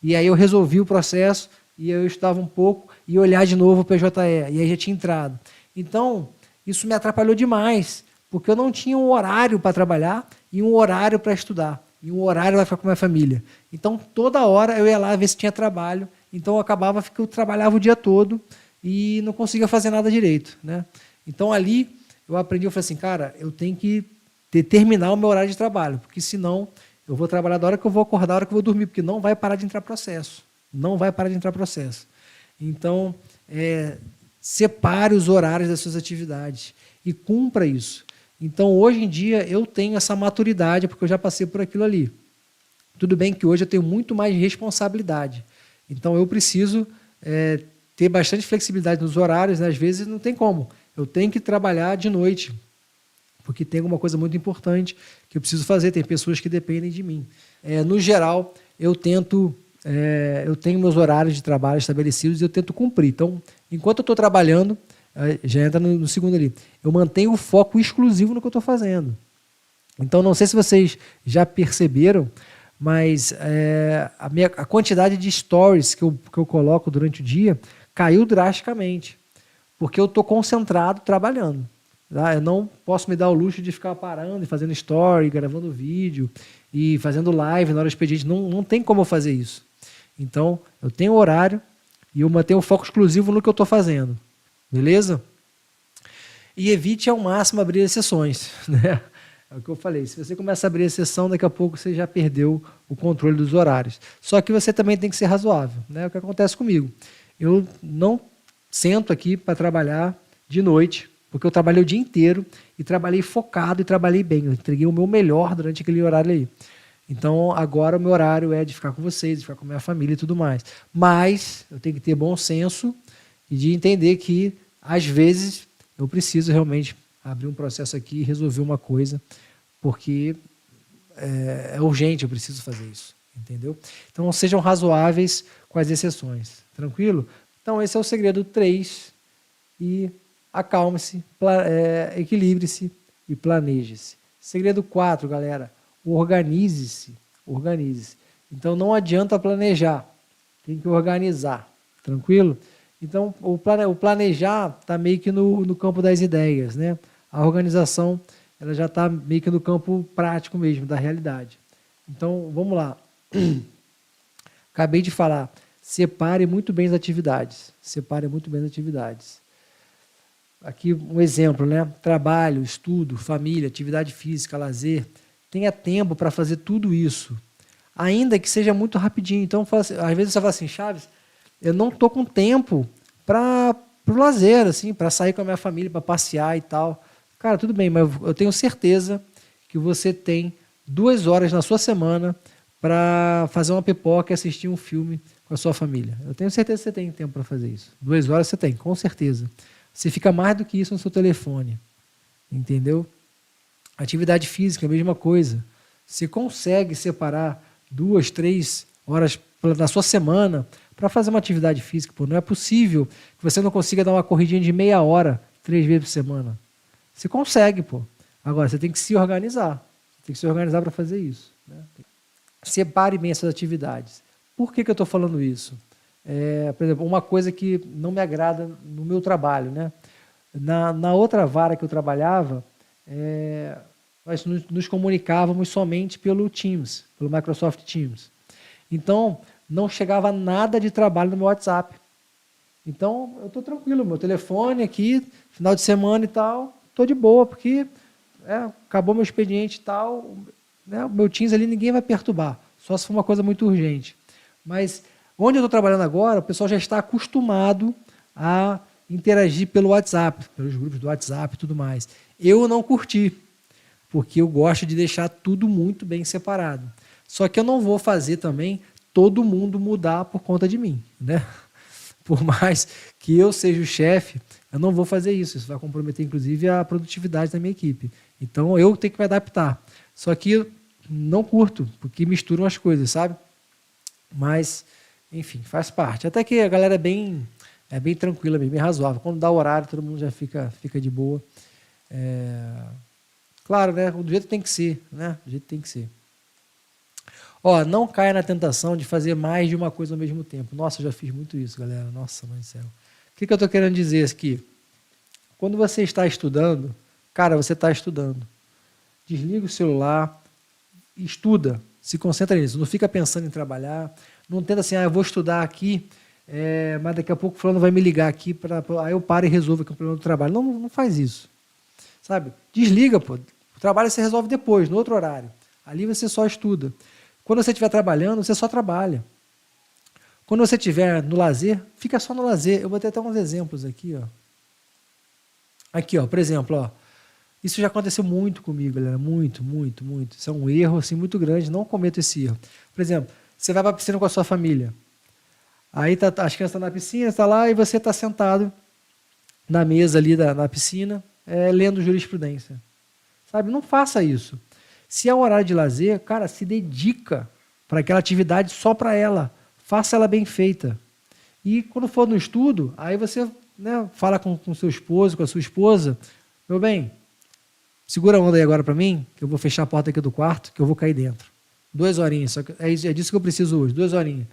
S1: E aí eu resolvi o processo, e eu estudava um pouco, e olhar de novo o PJE, e aí já tinha entrado. Então, isso me atrapalhou demais, porque eu não tinha um horário para trabalhar e um horário para estudar, e um horário para ficar com a minha família. Então, toda hora eu ia lá ver se tinha trabalho, então acabava que eu trabalhava o dia todo e não conseguia fazer nada direito, né? Então, ali, eu aprendi, eu falei assim, cara, eu tenho que determinar o meu horário de trabalho, porque senão eu vou trabalhar da hora que eu vou acordar, da hora que eu vou dormir, porque não vai parar de entrar processo. Não vai parar de entrar processo. Então, separe os horários das suas atividades e cumpra isso. Então, hoje em dia, eu tenho essa maturidade, porque eu já passei por aquilo ali. Tudo bem que hoje eu tenho muito mais responsabilidade. Então, eu preciso ter bastante flexibilidade nos horários, né? Às vezes não tem como. Eu tenho que trabalhar de noite, porque tem alguma coisa muito importante que eu preciso fazer, tem pessoas que dependem de mim. No geral, eu tenho meus horários de trabalho estabelecidos e eu tento cumprir. Então, enquanto eu estou trabalhando, já entra no segundo ali, eu mantenho o foco exclusivo no que eu estou fazendo. Então, não sei se vocês já perceberam, mas a quantidade de stories que eu coloco durante o dia caiu drasticamente, porque eu estou concentrado trabalhando. Tá? Eu não posso me dar o luxo de ficar parando e fazendo story, gravando vídeo e fazendo live na hora do expediente. Não tem como eu fazer isso. Então, eu tenho horário e eu mantenho o foco exclusivo no que eu estou fazendo. Beleza? E evite ao máximo abrir exceções, né? É o que eu falei, se você começa a abrir exceção, daqui a pouco você já perdeu o controle dos horários. Só que você também tem que ser razoável, né? É o que acontece comigo. Eu não sento aqui para trabalhar de noite, porque eu trabalhei o dia inteiro e trabalhei focado e trabalhei bem. Eu entreguei o meu melhor durante aquele horário aí. Então, agora o meu horário é de ficar com vocês, de ficar com a minha família e tudo mais. Mas eu tenho que ter bom senso e de entender que, às vezes, eu preciso realmente abrir um processo aqui e resolver uma coisa, porque é urgente, eu preciso fazer isso, entendeu? Então, sejam razoáveis com as exceções, tranquilo? Então, esse é o segredo 3, e acalme-se, equilibre-se e planeje-se. Segredo 4, galera, organize-se, organize-se. Então, não adianta planejar, tem que organizar, tranquilo? Então, o planejar está meio que no campo das ideias, né? A organização ela já está meio que no campo prático mesmo, da realidade. Então, vamos lá. Acabei de falar, separe muito bem as atividades. Separe muito bem as atividades. Aqui um exemplo, né? Trabalho, estudo, família, atividade física, lazer. Tenha tempo para fazer tudo isso, ainda que seja muito rapidinho. Então, às vezes você fala assim, Chaves, eu não estou com tempo para o lazer, assim, para sair com a minha família, para passear e tal. Cara, tudo bem, mas eu tenho certeza que você tem 2 horas na sua semana para fazer uma pipoca e assistir um filme com a sua família. Eu tenho certeza que você tem tempo para fazer isso. 2 horas você tem, com certeza. Você fica mais do que isso no seu telefone. Entendeu? Atividade física, a mesma coisa. Você consegue separar 2, 3 horas na sua semana para fazer uma atividade física. Pô, não é possível que você não consiga dar uma corridinha de meia hora 3 vezes por semana. Você consegue, pô. Agora, você tem que se organizar. Você tem que se organizar para fazer isso. Né? Separe bem essas atividades. Por que eu estou falando isso? Por exemplo, uma coisa que não me agrada no meu trabalho. Né? Na outra vara que eu trabalhava, nós nos comunicávamos somente pelo Teams, pelo Microsoft Teams. Então, não chegava nada de trabalho no meu WhatsApp. Então, eu estou tranquilo, meu telefone aqui, final de semana e tal, estou de boa, porque acabou meu expediente e tal, né, o meu Teams ali ninguém vai perturbar, só se for uma coisa muito urgente. Mas, onde eu estou trabalhando agora, o pessoal já está acostumado a interagir pelo WhatsApp, pelos grupos do WhatsApp e tudo mais. Eu não curti, porque eu gosto de deixar tudo muito bem separado. Só que eu não vou fazer também todo mundo mudar por conta de mim, né? Por mais que eu seja o chefe, eu não vou fazer isso. Isso vai comprometer, inclusive, a produtividade da minha equipe. Então, eu tenho que me adaptar. Só que eu não curto, porque misturam as coisas, sabe? Mas, enfim, faz parte. Até que a galera é bem tranquila, bem razoável. Quando dá o horário, todo mundo já fica de boa. Claro, né? Do jeito que tem que ser, né? Do jeito que tem que ser. Não caia na tentação de fazer mais de uma coisa ao mesmo tempo. Nossa, eu já fiz muito isso, galera. Nossa, mãe do céu. O que eu estou querendo dizer aqui? Quando você está estudando, cara, você está estudando. Desliga o celular, estuda, se concentra nisso. Não fica pensando em trabalhar. Não tenta assim, eu vou estudar aqui, mas daqui a pouco o fulano vai me ligar aqui, aí eu paro e resolvo aqui o problema do trabalho. Não faz isso. Sabe? Desliga, pô. O trabalho você resolve depois, no outro horário. Ali você só estuda. Quando você estiver trabalhando, você só trabalha. Quando você estiver no lazer, fica só no lazer. Eu vou ter até uns exemplos aqui. Aqui, por exemplo, Isso já aconteceu muito comigo, galera. Muito, muito, muito. Isso é um erro assim, muito grande. Não cometa esse erro. Por exemplo, você vai para a piscina com a sua família. Aí as crianças estão na piscina, está lá e você está sentado na mesa ali na piscina, lendo jurisprudência. Sabe? Não faça isso. Se é um horário de lazer, cara, se dedica para aquela atividade só para ela. Faça ela bem feita. E quando for no estudo, aí você, né, fala com seu esposo, com a sua esposa, meu bem, segura a onda aí agora para mim, que eu vou fechar a porta aqui do quarto, que eu vou cair dentro. 2 horinhas, só que é disso que eu preciso hoje, 2 horinhas.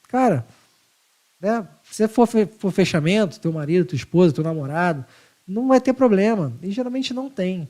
S1: Cara, né, se for fechamento, teu marido, tua esposa, teu namorado, não vai ter problema. E geralmente não tem.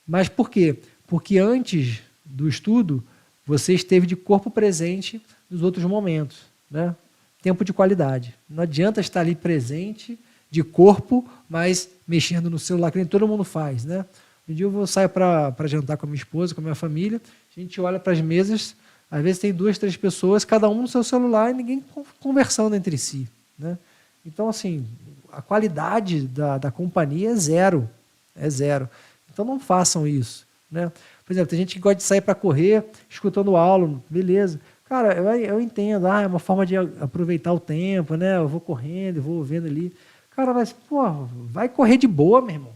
S1: Mas por quê? Porque antes do estudo, você esteve de corpo presente nos outros momentos, né? Tempo de qualidade. Não adianta estar ali presente, de corpo, mas mexendo no celular, que nem todo mundo faz, né? Um dia eu saio para jantar com a minha esposa, com a minha família, a gente olha para as mesas, às vezes tem 2, 3 pessoas, cada um no seu celular e ninguém conversando entre si, né? Então, assim, a qualidade da companhia é zero. É zero. Então, não façam isso, né? Por exemplo, tem gente que gosta de sair para correr, escutando aula, beleza. Cara, eu entendo, é uma forma de aproveitar o tempo, né? Eu vou correndo, eu vou vendo ali. Cara, mas, pô, vai correr de boa, meu irmão.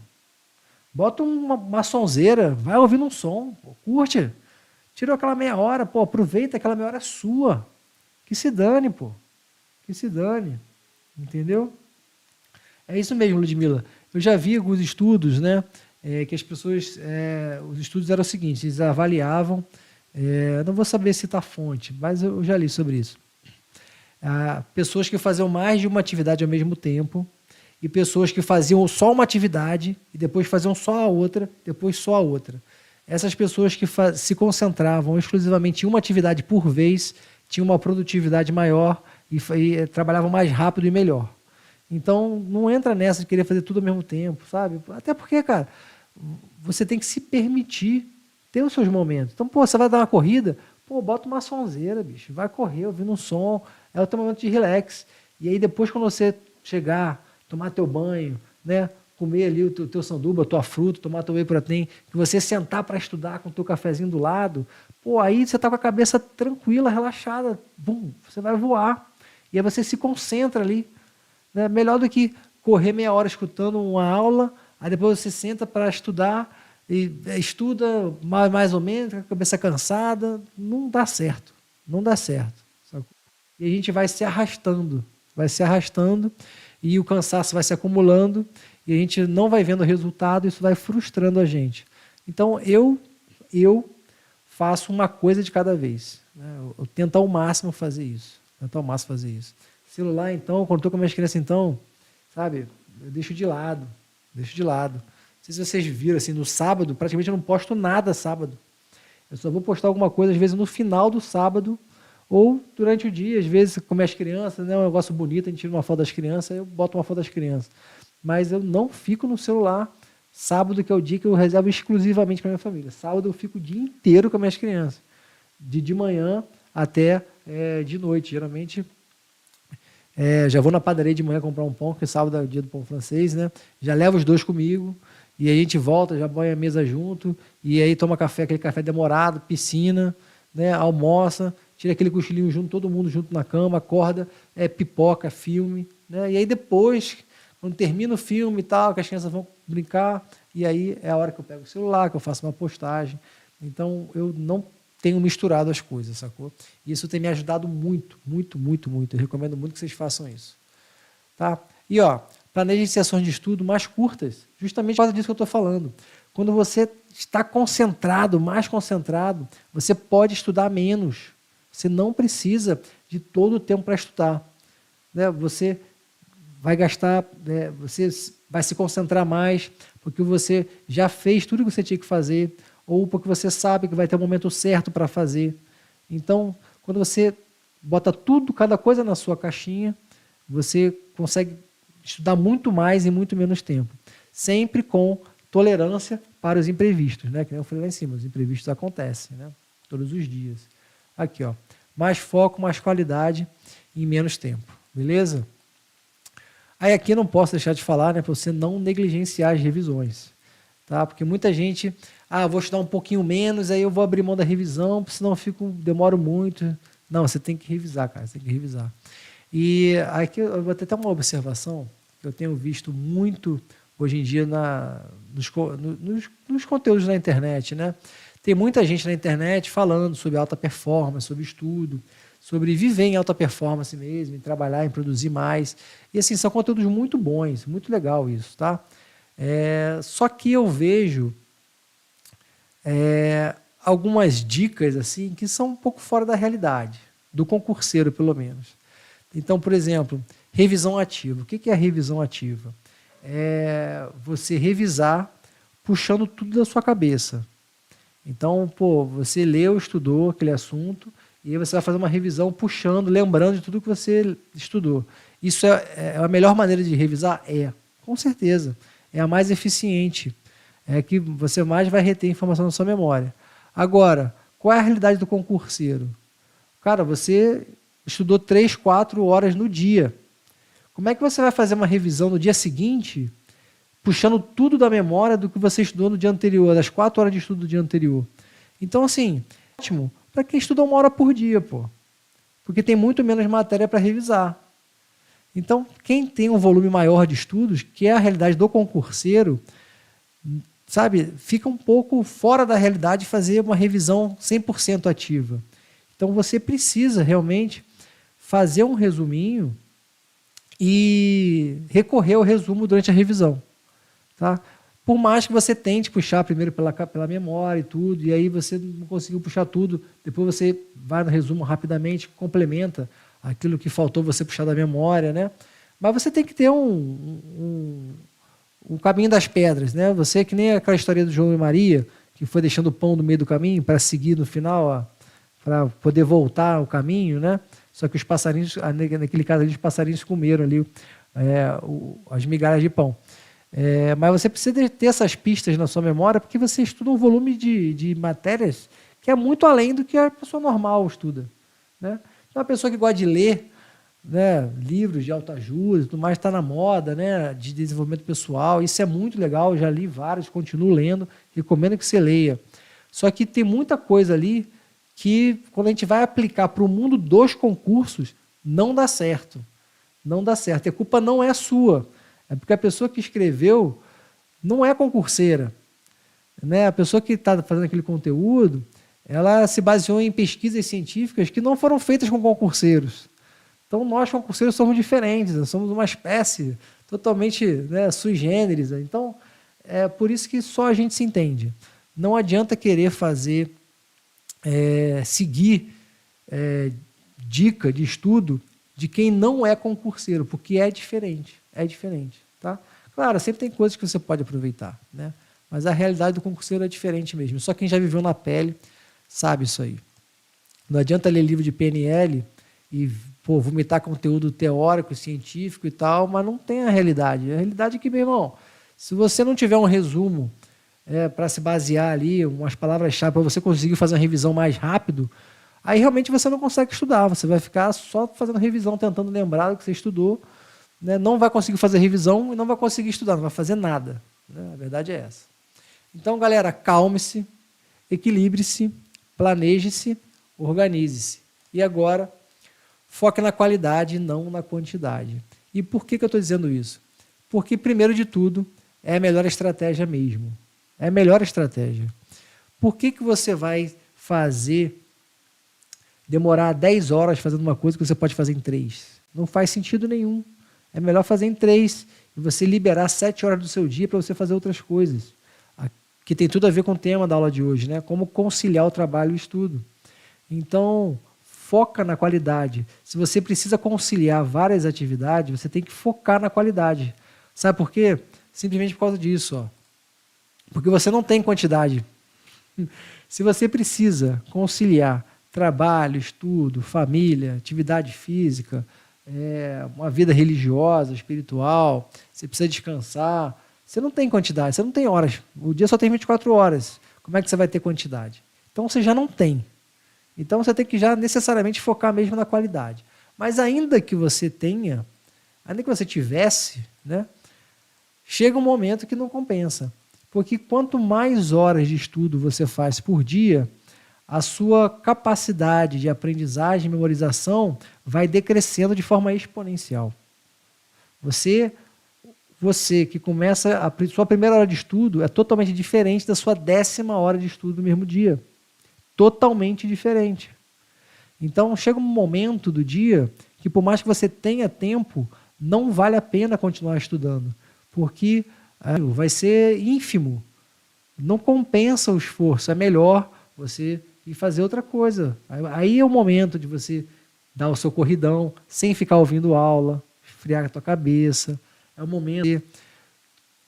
S1: Bota uma sonzeira, vai ouvindo um som, pô, curte. Tirou aquela meia hora, pô, aproveita, aquela meia hora é sua. Que se dane, pô. Que se dane. Entendeu? É isso mesmo, Ludmila. Eu já vi alguns estudos, né? Que as pessoas, os estudos eram o seguinte, eles avaliavam, não vou saber citar fonte, mas eu já li sobre isso. Pessoas que faziam mais de uma atividade ao mesmo tempo e pessoas que faziam só uma atividade e depois faziam só a outra, depois só a outra. Essas pessoas que se concentravam exclusivamente em uma atividade por vez tinham uma produtividade maior e trabalhavam mais rápido e melhor. Então, não entra nessa de querer fazer tudo ao mesmo tempo, sabe? Até porque, cara, você tem que se permitir ter os seus momentos. Então, pô, você vai dar uma corrida, pô, bota uma sonzeira, bicho. Vai correr ouvindo um som, é o teu momento de relax. E aí, depois, quando você chegar, tomar teu banho, né? Comer ali o teu sanduba, a tua fruta, tomar teu whey protein, que você sentar para estudar com o teu cafezinho do lado, pô, aí você tá com a cabeça tranquila, relaxada, bum, você vai voar. E aí você se concentra ali. Né? Melhor do que correr meia hora escutando uma aula, aí depois você senta para estudar, e estuda mais ou menos, com a cabeça cansada, não dá certo. Não dá certo. Sabe? E a gente vai se arrastando, e o cansaço vai se acumulando, e a gente não vai vendo o resultado, isso vai frustrando a gente. Então, eu faço uma coisa de cada vez. Né? Eu tento ao máximo fazer isso. Celular, então, quando estou com minhas crianças, então, sabe, eu deixo de lado. Não sei se vocês viram, assim, no sábado, praticamente eu não posto nada sábado. Eu só vou postar alguma coisa, às vezes, no final do sábado, ou durante o dia, às vezes, com minhas crianças, né, um negócio bonito, a gente tira uma foto das crianças, eu boto uma foto das crianças. Mas eu não fico no celular sábado, que é o dia que eu reservo exclusivamente para minha família. Sábado eu fico o dia inteiro com as minhas crianças. De manhã até de noite. Geralmente, já vou na padaria de manhã comprar um pão, porque sábado é o dia do pão francês, né? Já levo os 2 comigo, e aí a gente volta, já banha a mesa junto, e aí toma café, aquele café demorado, piscina, né? Almoça, tira aquele cochilinho junto, todo mundo junto na cama, acorda, pipoca, filme, né? E aí depois, quando termina o filme e tal, que as crianças vão brincar, e aí é a hora que eu pego o celular, que eu faço uma postagem. Então, eu não tenho misturado as coisas, sacou? Isso tem me ajudado muito, muito, muito, muito. Eu recomendo muito que vocês façam isso. Tá? E, planejem sessões de estudo mais curtas, justamente por causa disso que eu estou falando. Quando você está concentrado, mais concentrado, você pode estudar menos. Você não precisa de todo o tempo para estudar. Né? Você vai gastar, você vai se concentrar mais, porque você já fez tudo que você tinha que fazer, ou porque você sabe que vai ter o momento certo para fazer. Então, quando você bota tudo, cada coisa na sua caixinha, você consegue estudar muito mais em muito menos tempo. Sempre com tolerância para os imprevistos, né? Que nem eu falei lá em cima, os imprevistos acontecem, né? Todos os dias. Aqui, mais foco, mais qualidade em menos tempo. Beleza? Aí aqui não posso deixar de falar, né, para você não negligenciar as revisões. tá? Porque muita gente, vou estudar um pouquinho menos, aí eu vou abrir mão da revisão, senão demoro muito. Não, você tem que revisar, cara, você tem que revisar. E aqui eu vou ter até uma observação que eu tenho visto muito hoje em dia nos conteúdos na internet, né? Tem muita gente na internet falando sobre alta performance, sobre estudo, sobre viver em alta performance mesmo, em trabalhar, em produzir mais. E assim, são conteúdos muito bons, muito legal isso, tá? Só que eu vejo algumas dicas assim que são um pouco fora da realidade, do concurseiro pelo menos. Então, por exemplo, revisão ativa. O que é revisão ativa? É você revisar puxando tudo da sua cabeça. Então, você leu, estudou aquele assunto e aí você vai fazer uma revisão puxando, lembrando de tudo que você estudou. Isso é a melhor maneira de revisar? Com certeza. É a mais eficiente. É que você mais vai reter informação na sua memória. Agora, qual é a realidade do concurseiro? Cara, você estudou 3, 4 horas no dia. Como é que você vai fazer uma revisão no dia seguinte, puxando tudo da memória do que você estudou no dia anterior, das 4 horas de estudo do dia anterior? Então, assim, ótimo para quem estuda 1 hora por dia, porque tem muito menos matéria para revisar. Então, quem tem um volume maior de estudos, que é a realidade do concurseiro, sabe, fica um pouco fora da realidade fazer uma revisão 100% ativa. Então, você precisa realmente fazer um resuminho e recorrer ao resumo durante a revisão. Tá? Por mais que você tente puxar primeiro pela memória e tudo, e aí você não conseguiu puxar tudo, depois você vai no resumo rapidamente, complementa aquilo que faltou você puxar da memória, né? Mas você tem que ter um caminho das pedras, né? Você, que nem aquela história do João e Maria, que foi deixando o pão no meio do caminho para seguir no final, para poder voltar ao caminho, né? Só que os passarinhos, naquele caso ali, os passarinhos comeram ali as migalhas de pão. Mas você precisa ter essas pistas na sua memória, porque você estuda um volume de matérias que é muito além do que a pessoa normal estuda, né? Então, uma pessoa que gosta de ler, né, livros de autoajuda e tudo mais, está na moda, né, de desenvolvimento pessoal, isso é muito legal, já li vários, continuo lendo, recomendo que você leia. Só que tem muita coisa ali que, quando a gente vai aplicar para o mundo dos concursos, não dá certo. Não dá certo. E a culpa não é sua. É porque a pessoa que escreveu não é concurseira, né? A pessoa que está fazendo aquele conteúdo, ela se baseou em pesquisas científicas que não foram feitas com concurseiros. Então, nós, concurseiros, somos diferentes, nós somos uma espécie totalmente, né, sui generis. Então, é por isso que só a gente se entende. Não adianta querer seguir dica de estudo de quem não é concurseiro, porque é diferente, tá? Claro, sempre tem coisas que você pode aproveitar, né? Mas a realidade do concurseiro é diferente mesmo. Só quem já viveu na pele sabe isso aí. Não adianta ler livro de PNL e vomitar conteúdo teórico, científico e tal, mas não tem a realidade. A realidade é que, meu irmão, se você não tiver um resumo para se basear ali, umas palavras-chave para você conseguir fazer uma revisão mais rápido, aí realmente você não consegue estudar, você vai ficar só fazendo revisão, tentando lembrar do que você estudou, né? Não vai conseguir fazer revisão e não vai conseguir estudar, não vai fazer nada, né? A verdade é essa. Então, galera, calme-se, equilibre-se, planeje-se, organize-se. E agora, foque na qualidade e não na quantidade. E por que eu estou dizendo isso? Porque, primeiro de tudo, é a melhor estratégia mesmo. É a melhor estratégia. Por que você vai demorar 10 horas fazendo uma coisa que você pode fazer em 3? Não faz sentido nenhum. É melhor fazer em 3 e você liberar 7 horas do seu dia para você fazer outras coisas, que tem tudo a ver com o tema da aula de hoje, né? Como conciliar o trabalho e o estudo. Então, foca na qualidade. Se você precisa conciliar várias atividades, você tem que focar na qualidade. Sabe por quê? Simplesmente por causa disso, ó. Porque você não tem quantidade. Se você precisa conciliar trabalho, estudo, família, atividade física, uma vida religiosa, espiritual, você precisa descansar, você não tem quantidade, você não tem horas. O dia só tem 24 horas. Como é que você vai ter quantidade? Então você já não tem. Então você tem que já necessariamente focar mesmo na qualidade. Mas ainda que você tenha, ainda que você tivesse, né, chega um momento que não compensa. Porque quanto mais horas de estudo você faz por dia, a sua capacidade de aprendizagem e memorização vai decrescendo de forma exponencial. Você que começa a sua primeira hora de estudo é totalmente diferente da sua 10ª hora de estudo no mesmo dia. Totalmente diferente. Então, chega um momento do dia que, por mais que você tenha tempo, não vale a pena continuar estudando, porque vai ser ínfimo. Não compensa o esforço. É melhor você ir fazer outra coisa. Aí é o momento de você dar o seu corridão, sem ficar ouvindo aula, esfriar a tua cabeça. É o momento de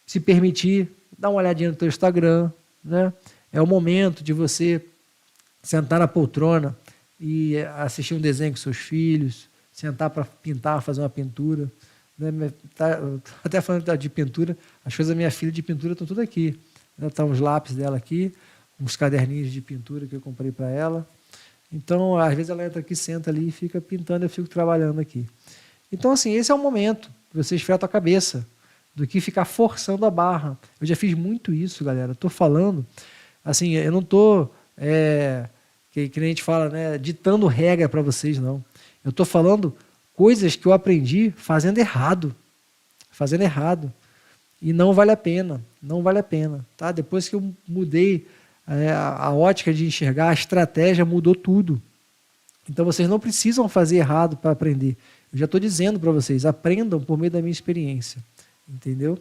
S1: se permitir dar uma olhadinha no teu Instagram, né? É o momento de você sentar na poltrona e assistir um desenho com seus filhos, sentar para pintar, fazer uma pintura. Né? Até falando de pintura, as coisas da minha filha de pintura estão tudo aqui. Estão os lápis dela aqui, uns caderninhos de pintura que eu comprei para ela. Então, às vezes ela entra aqui, senta ali e fica pintando, eu fico trabalhando aqui. Então, assim, esse é o momento de você esfriar a tua cabeça, do que ficar forçando a barra. Eu já fiz muito isso, galera. Estou falando, assim, eu não estou, que nem a gente fala, né, ditando regra para vocês, não. Eu estou falando coisas que eu aprendi fazendo errado. Fazendo errado. E não vale a pena, não vale a pena. Tá? Depois que eu mudei a ótica de enxergar, a estratégia mudou tudo. Então vocês não precisam fazer errado para aprender. Eu já estou dizendo para vocês, aprendam por meio da minha experiência. Entendeu?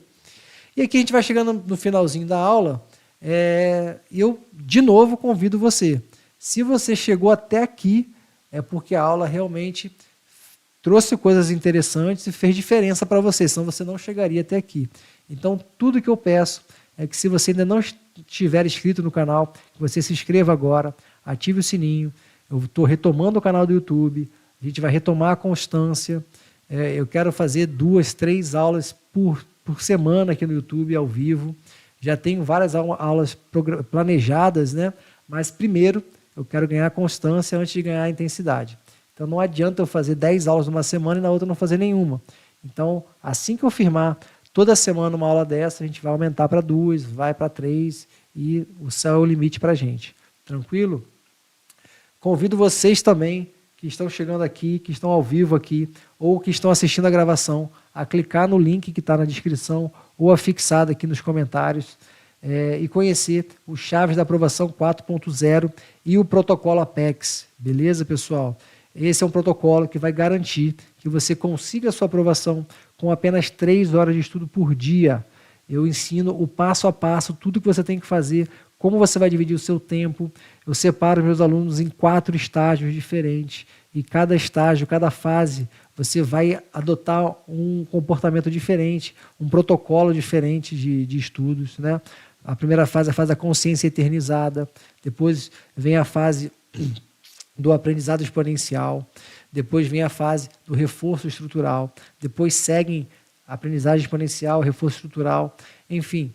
S1: E aqui a gente vai chegando no finalzinho da aula. Eu, de novo, convido você. Se você chegou até aqui, é porque a aula realmente trouxe coisas interessantes e fez diferença para você, senão você não chegaria até aqui. Então, tudo que eu peço é que, se você ainda não estiver inscrito no canal, que você se inscreva agora, ative o sininho. Eu estou retomando o canal do YouTube, a gente vai retomar a constância. Eu quero fazer 2, 3 aulas por semana aqui no YouTube, ao vivo. Já tenho várias aulas planejadas, né? Mas primeiro eu quero ganhar constância antes de ganhar intensidade. Então não adianta eu fazer 10 aulas numa semana e na outra não fazer nenhuma. Então, assim que eu firmar toda semana uma aula dessa, a gente vai aumentar para 2, vai para 3 e o céu é o limite para a gente. Tranquilo? Convido vocês também que estão chegando aqui, que estão ao vivo aqui, ou que estão assistindo a gravação, a clicar no link que está na descrição ou afixado aqui nos comentários e conhecer o Chaves da Aprovação 4.0 e o protocolo Apex. Beleza, pessoal? Esse é um protocolo que vai garantir que você consiga a sua aprovação com apenas 3 horas de estudo por dia. Eu ensino o passo a passo, tudo que você tem que fazer, como você vai dividir o seu tempo. Eu separo meus alunos em 4 estágios diferentes. E cada estágio, cada fase, você vai adotar um comportamento diferente, um protocolo diferente de estudos, né? A primeira fase é a fase da consciência eternizada. Depois vem a fase do aprendizado exponencial. Depois vem a fase do reforço estrutural. Depois seguem a aprendizagem exponencial, reforço estrutural. Enfim,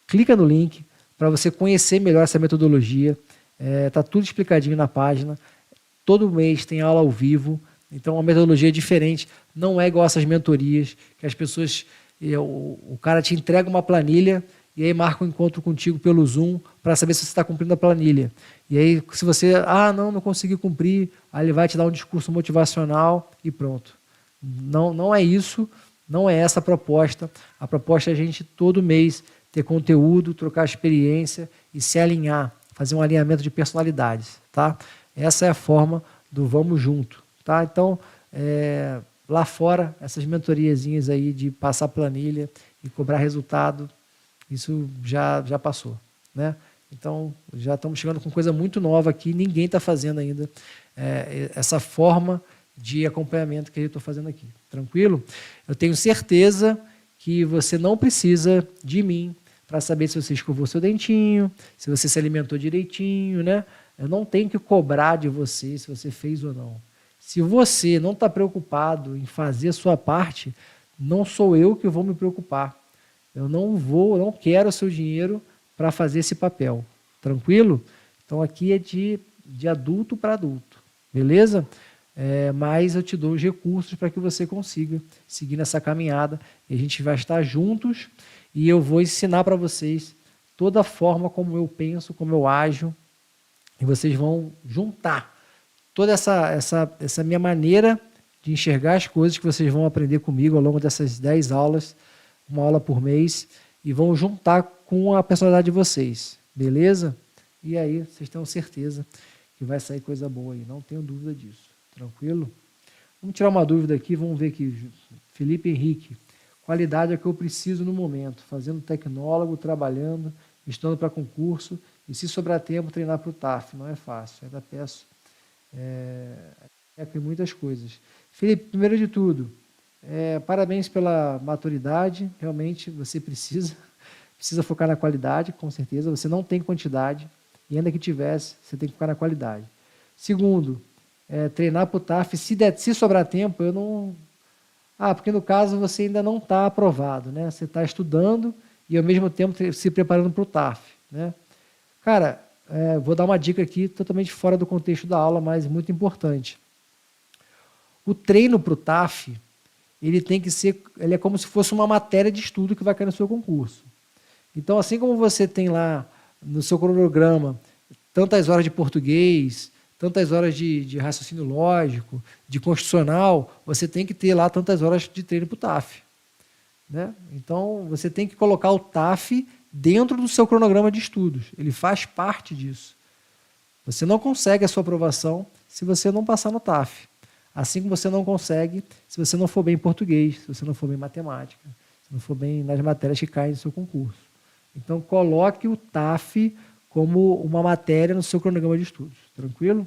S1: clica no link para você conhecer melhor essa metodologia. Está tudo explicadinho na página. Todo mês tem aula ao vivo. Então, a metodologia é diferente. Não é igual essas mentorias, que as pessoas... O cara te entrega uma planilha e aí marca um encontro contigo pelo Zoom para saber se você está cumprindo a planilha. E aí, se você... não consegui cumprir, aí ele vai te dar um discurso motivacional e pronto. Não é isso, não é essa a proposta. A proposta é a gente, todo mês, ter conteúdo, trocar experiência e se alinhar, fazer um alinhamento de personalidades. Tá? Essa é a forma do vamos junto. Tá? Então, lá fora, essas mentoriazinhas aí de passar planilha e cobrar resultado, isso já passou, né? Então, já estamos chegando com coisa muito nova aqui, ninguém está fazendo ainda essa forma de acompanhamento que eu estou fazendo aqui. Tranquilo? Eu tenho certeza que você não precisa de mim para saber se você escovou seu dentinho, se você se alimentou direitinho, né? Eu não tenho que cobrar de você se você fez ou não. Se você não está preocupado em fazer a sua parte, não sou eu que vou me preocupar. Eu não quero o seu dinheiro para fazer esse papel. Tranquilo? Então aqui é de adulto para adulto. Beleza? Mas eu te dou os recursos para que você consiga seguir nessa caminhada. E a gente vai estar juntos. e eu vou ensinar para vocês toda a forma como eu penso, como eu ajo, e vocês vão juntar toda essa minha maneira de enxergar as coisas que vocês vão aprender comigo ao longo dessas 10 aulas, uma aula por mês, e vão juntar com a personalidade de vocês, beleza? E aí vocês tenham certeza que vai sair coisa boa aí, não tenho dúvida disso, tranquilo? Vamos tirar uma dúvida aqui, vamos ver aqui, Felipe Henrique, qualidade é que eu preciso no momento, fazendo tecnólogo, trabalhando, estudando para concurso, e se sobrar tempo, treinar para o TAF, não é fácil, ainda peço, tem muitas coisas. Felipe, primeiro de tudo, parabéns pela maturidade, realmente você precisa focar na qualidade, com certeza, você não tem quantidade, e ainda que tivesse, você tem que focar na qualidade. Segundo, treinar para o TAF, se sobrar tempo, eu não... porque no caso você ainda não está aprovado, né? Você está estudando e ao mesmo tempo se preparando para o TAF, né? Cara, vou dar uma dica aqui totalmente fora do contexto da aula, mas muito importante. O treino para o TAF, ele é como se fosse uma matéria de estudo que vai cair no seu concurso. Então, assim como você tem lá no seu cronograma tantas horas de português, tantas horas de raciocínio lógico, de constitucional, você tem que ter lá tantas horas de treino para o TAF, né? Então, você tem que colocar o TAF dentro do seu cronograma de estudos. Ele faz parte disso. Você não consegue a sua aprovação se você não passar no TAF. Assim como você não consegue se você não for bem em português, se você não for bem em matemática, se não for bem nas matérias que caem no seu concurso. Então, coloque o TAF como uma matéria no seu cronograma de estudos. Tranquilo?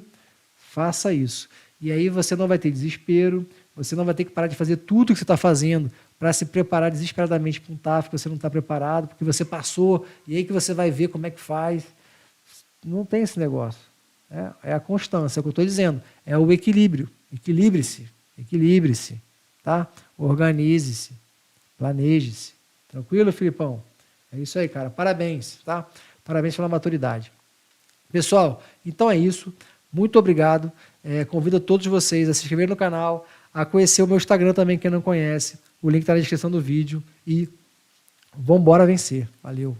S1: Faça isso. E aí você não vai ter desespero, você não vai ter que parar de fazer tudo que você está fazendo para se preparar desesperadamente para um TAF que você não está preparado, porque você passou, e aí que você vai ver como é que faz. Não tem esse negócio. É a constância, é o que eu estou dizendo. É o equilíbrio. Equilibre-se, tá? Organize-se, planeje-se. Tranquilo, Filipão? É isso aí, cara. Parabéns, tá? Parabéns pela maturidade. Pessoal, então é isso. Muito obrigado. Convido todos vocês a se inscrever no canal, a conhecer o meu Instagram também, quem não conhece. O link está na descrição do vídeo. E vamos embora vencer. Valeu!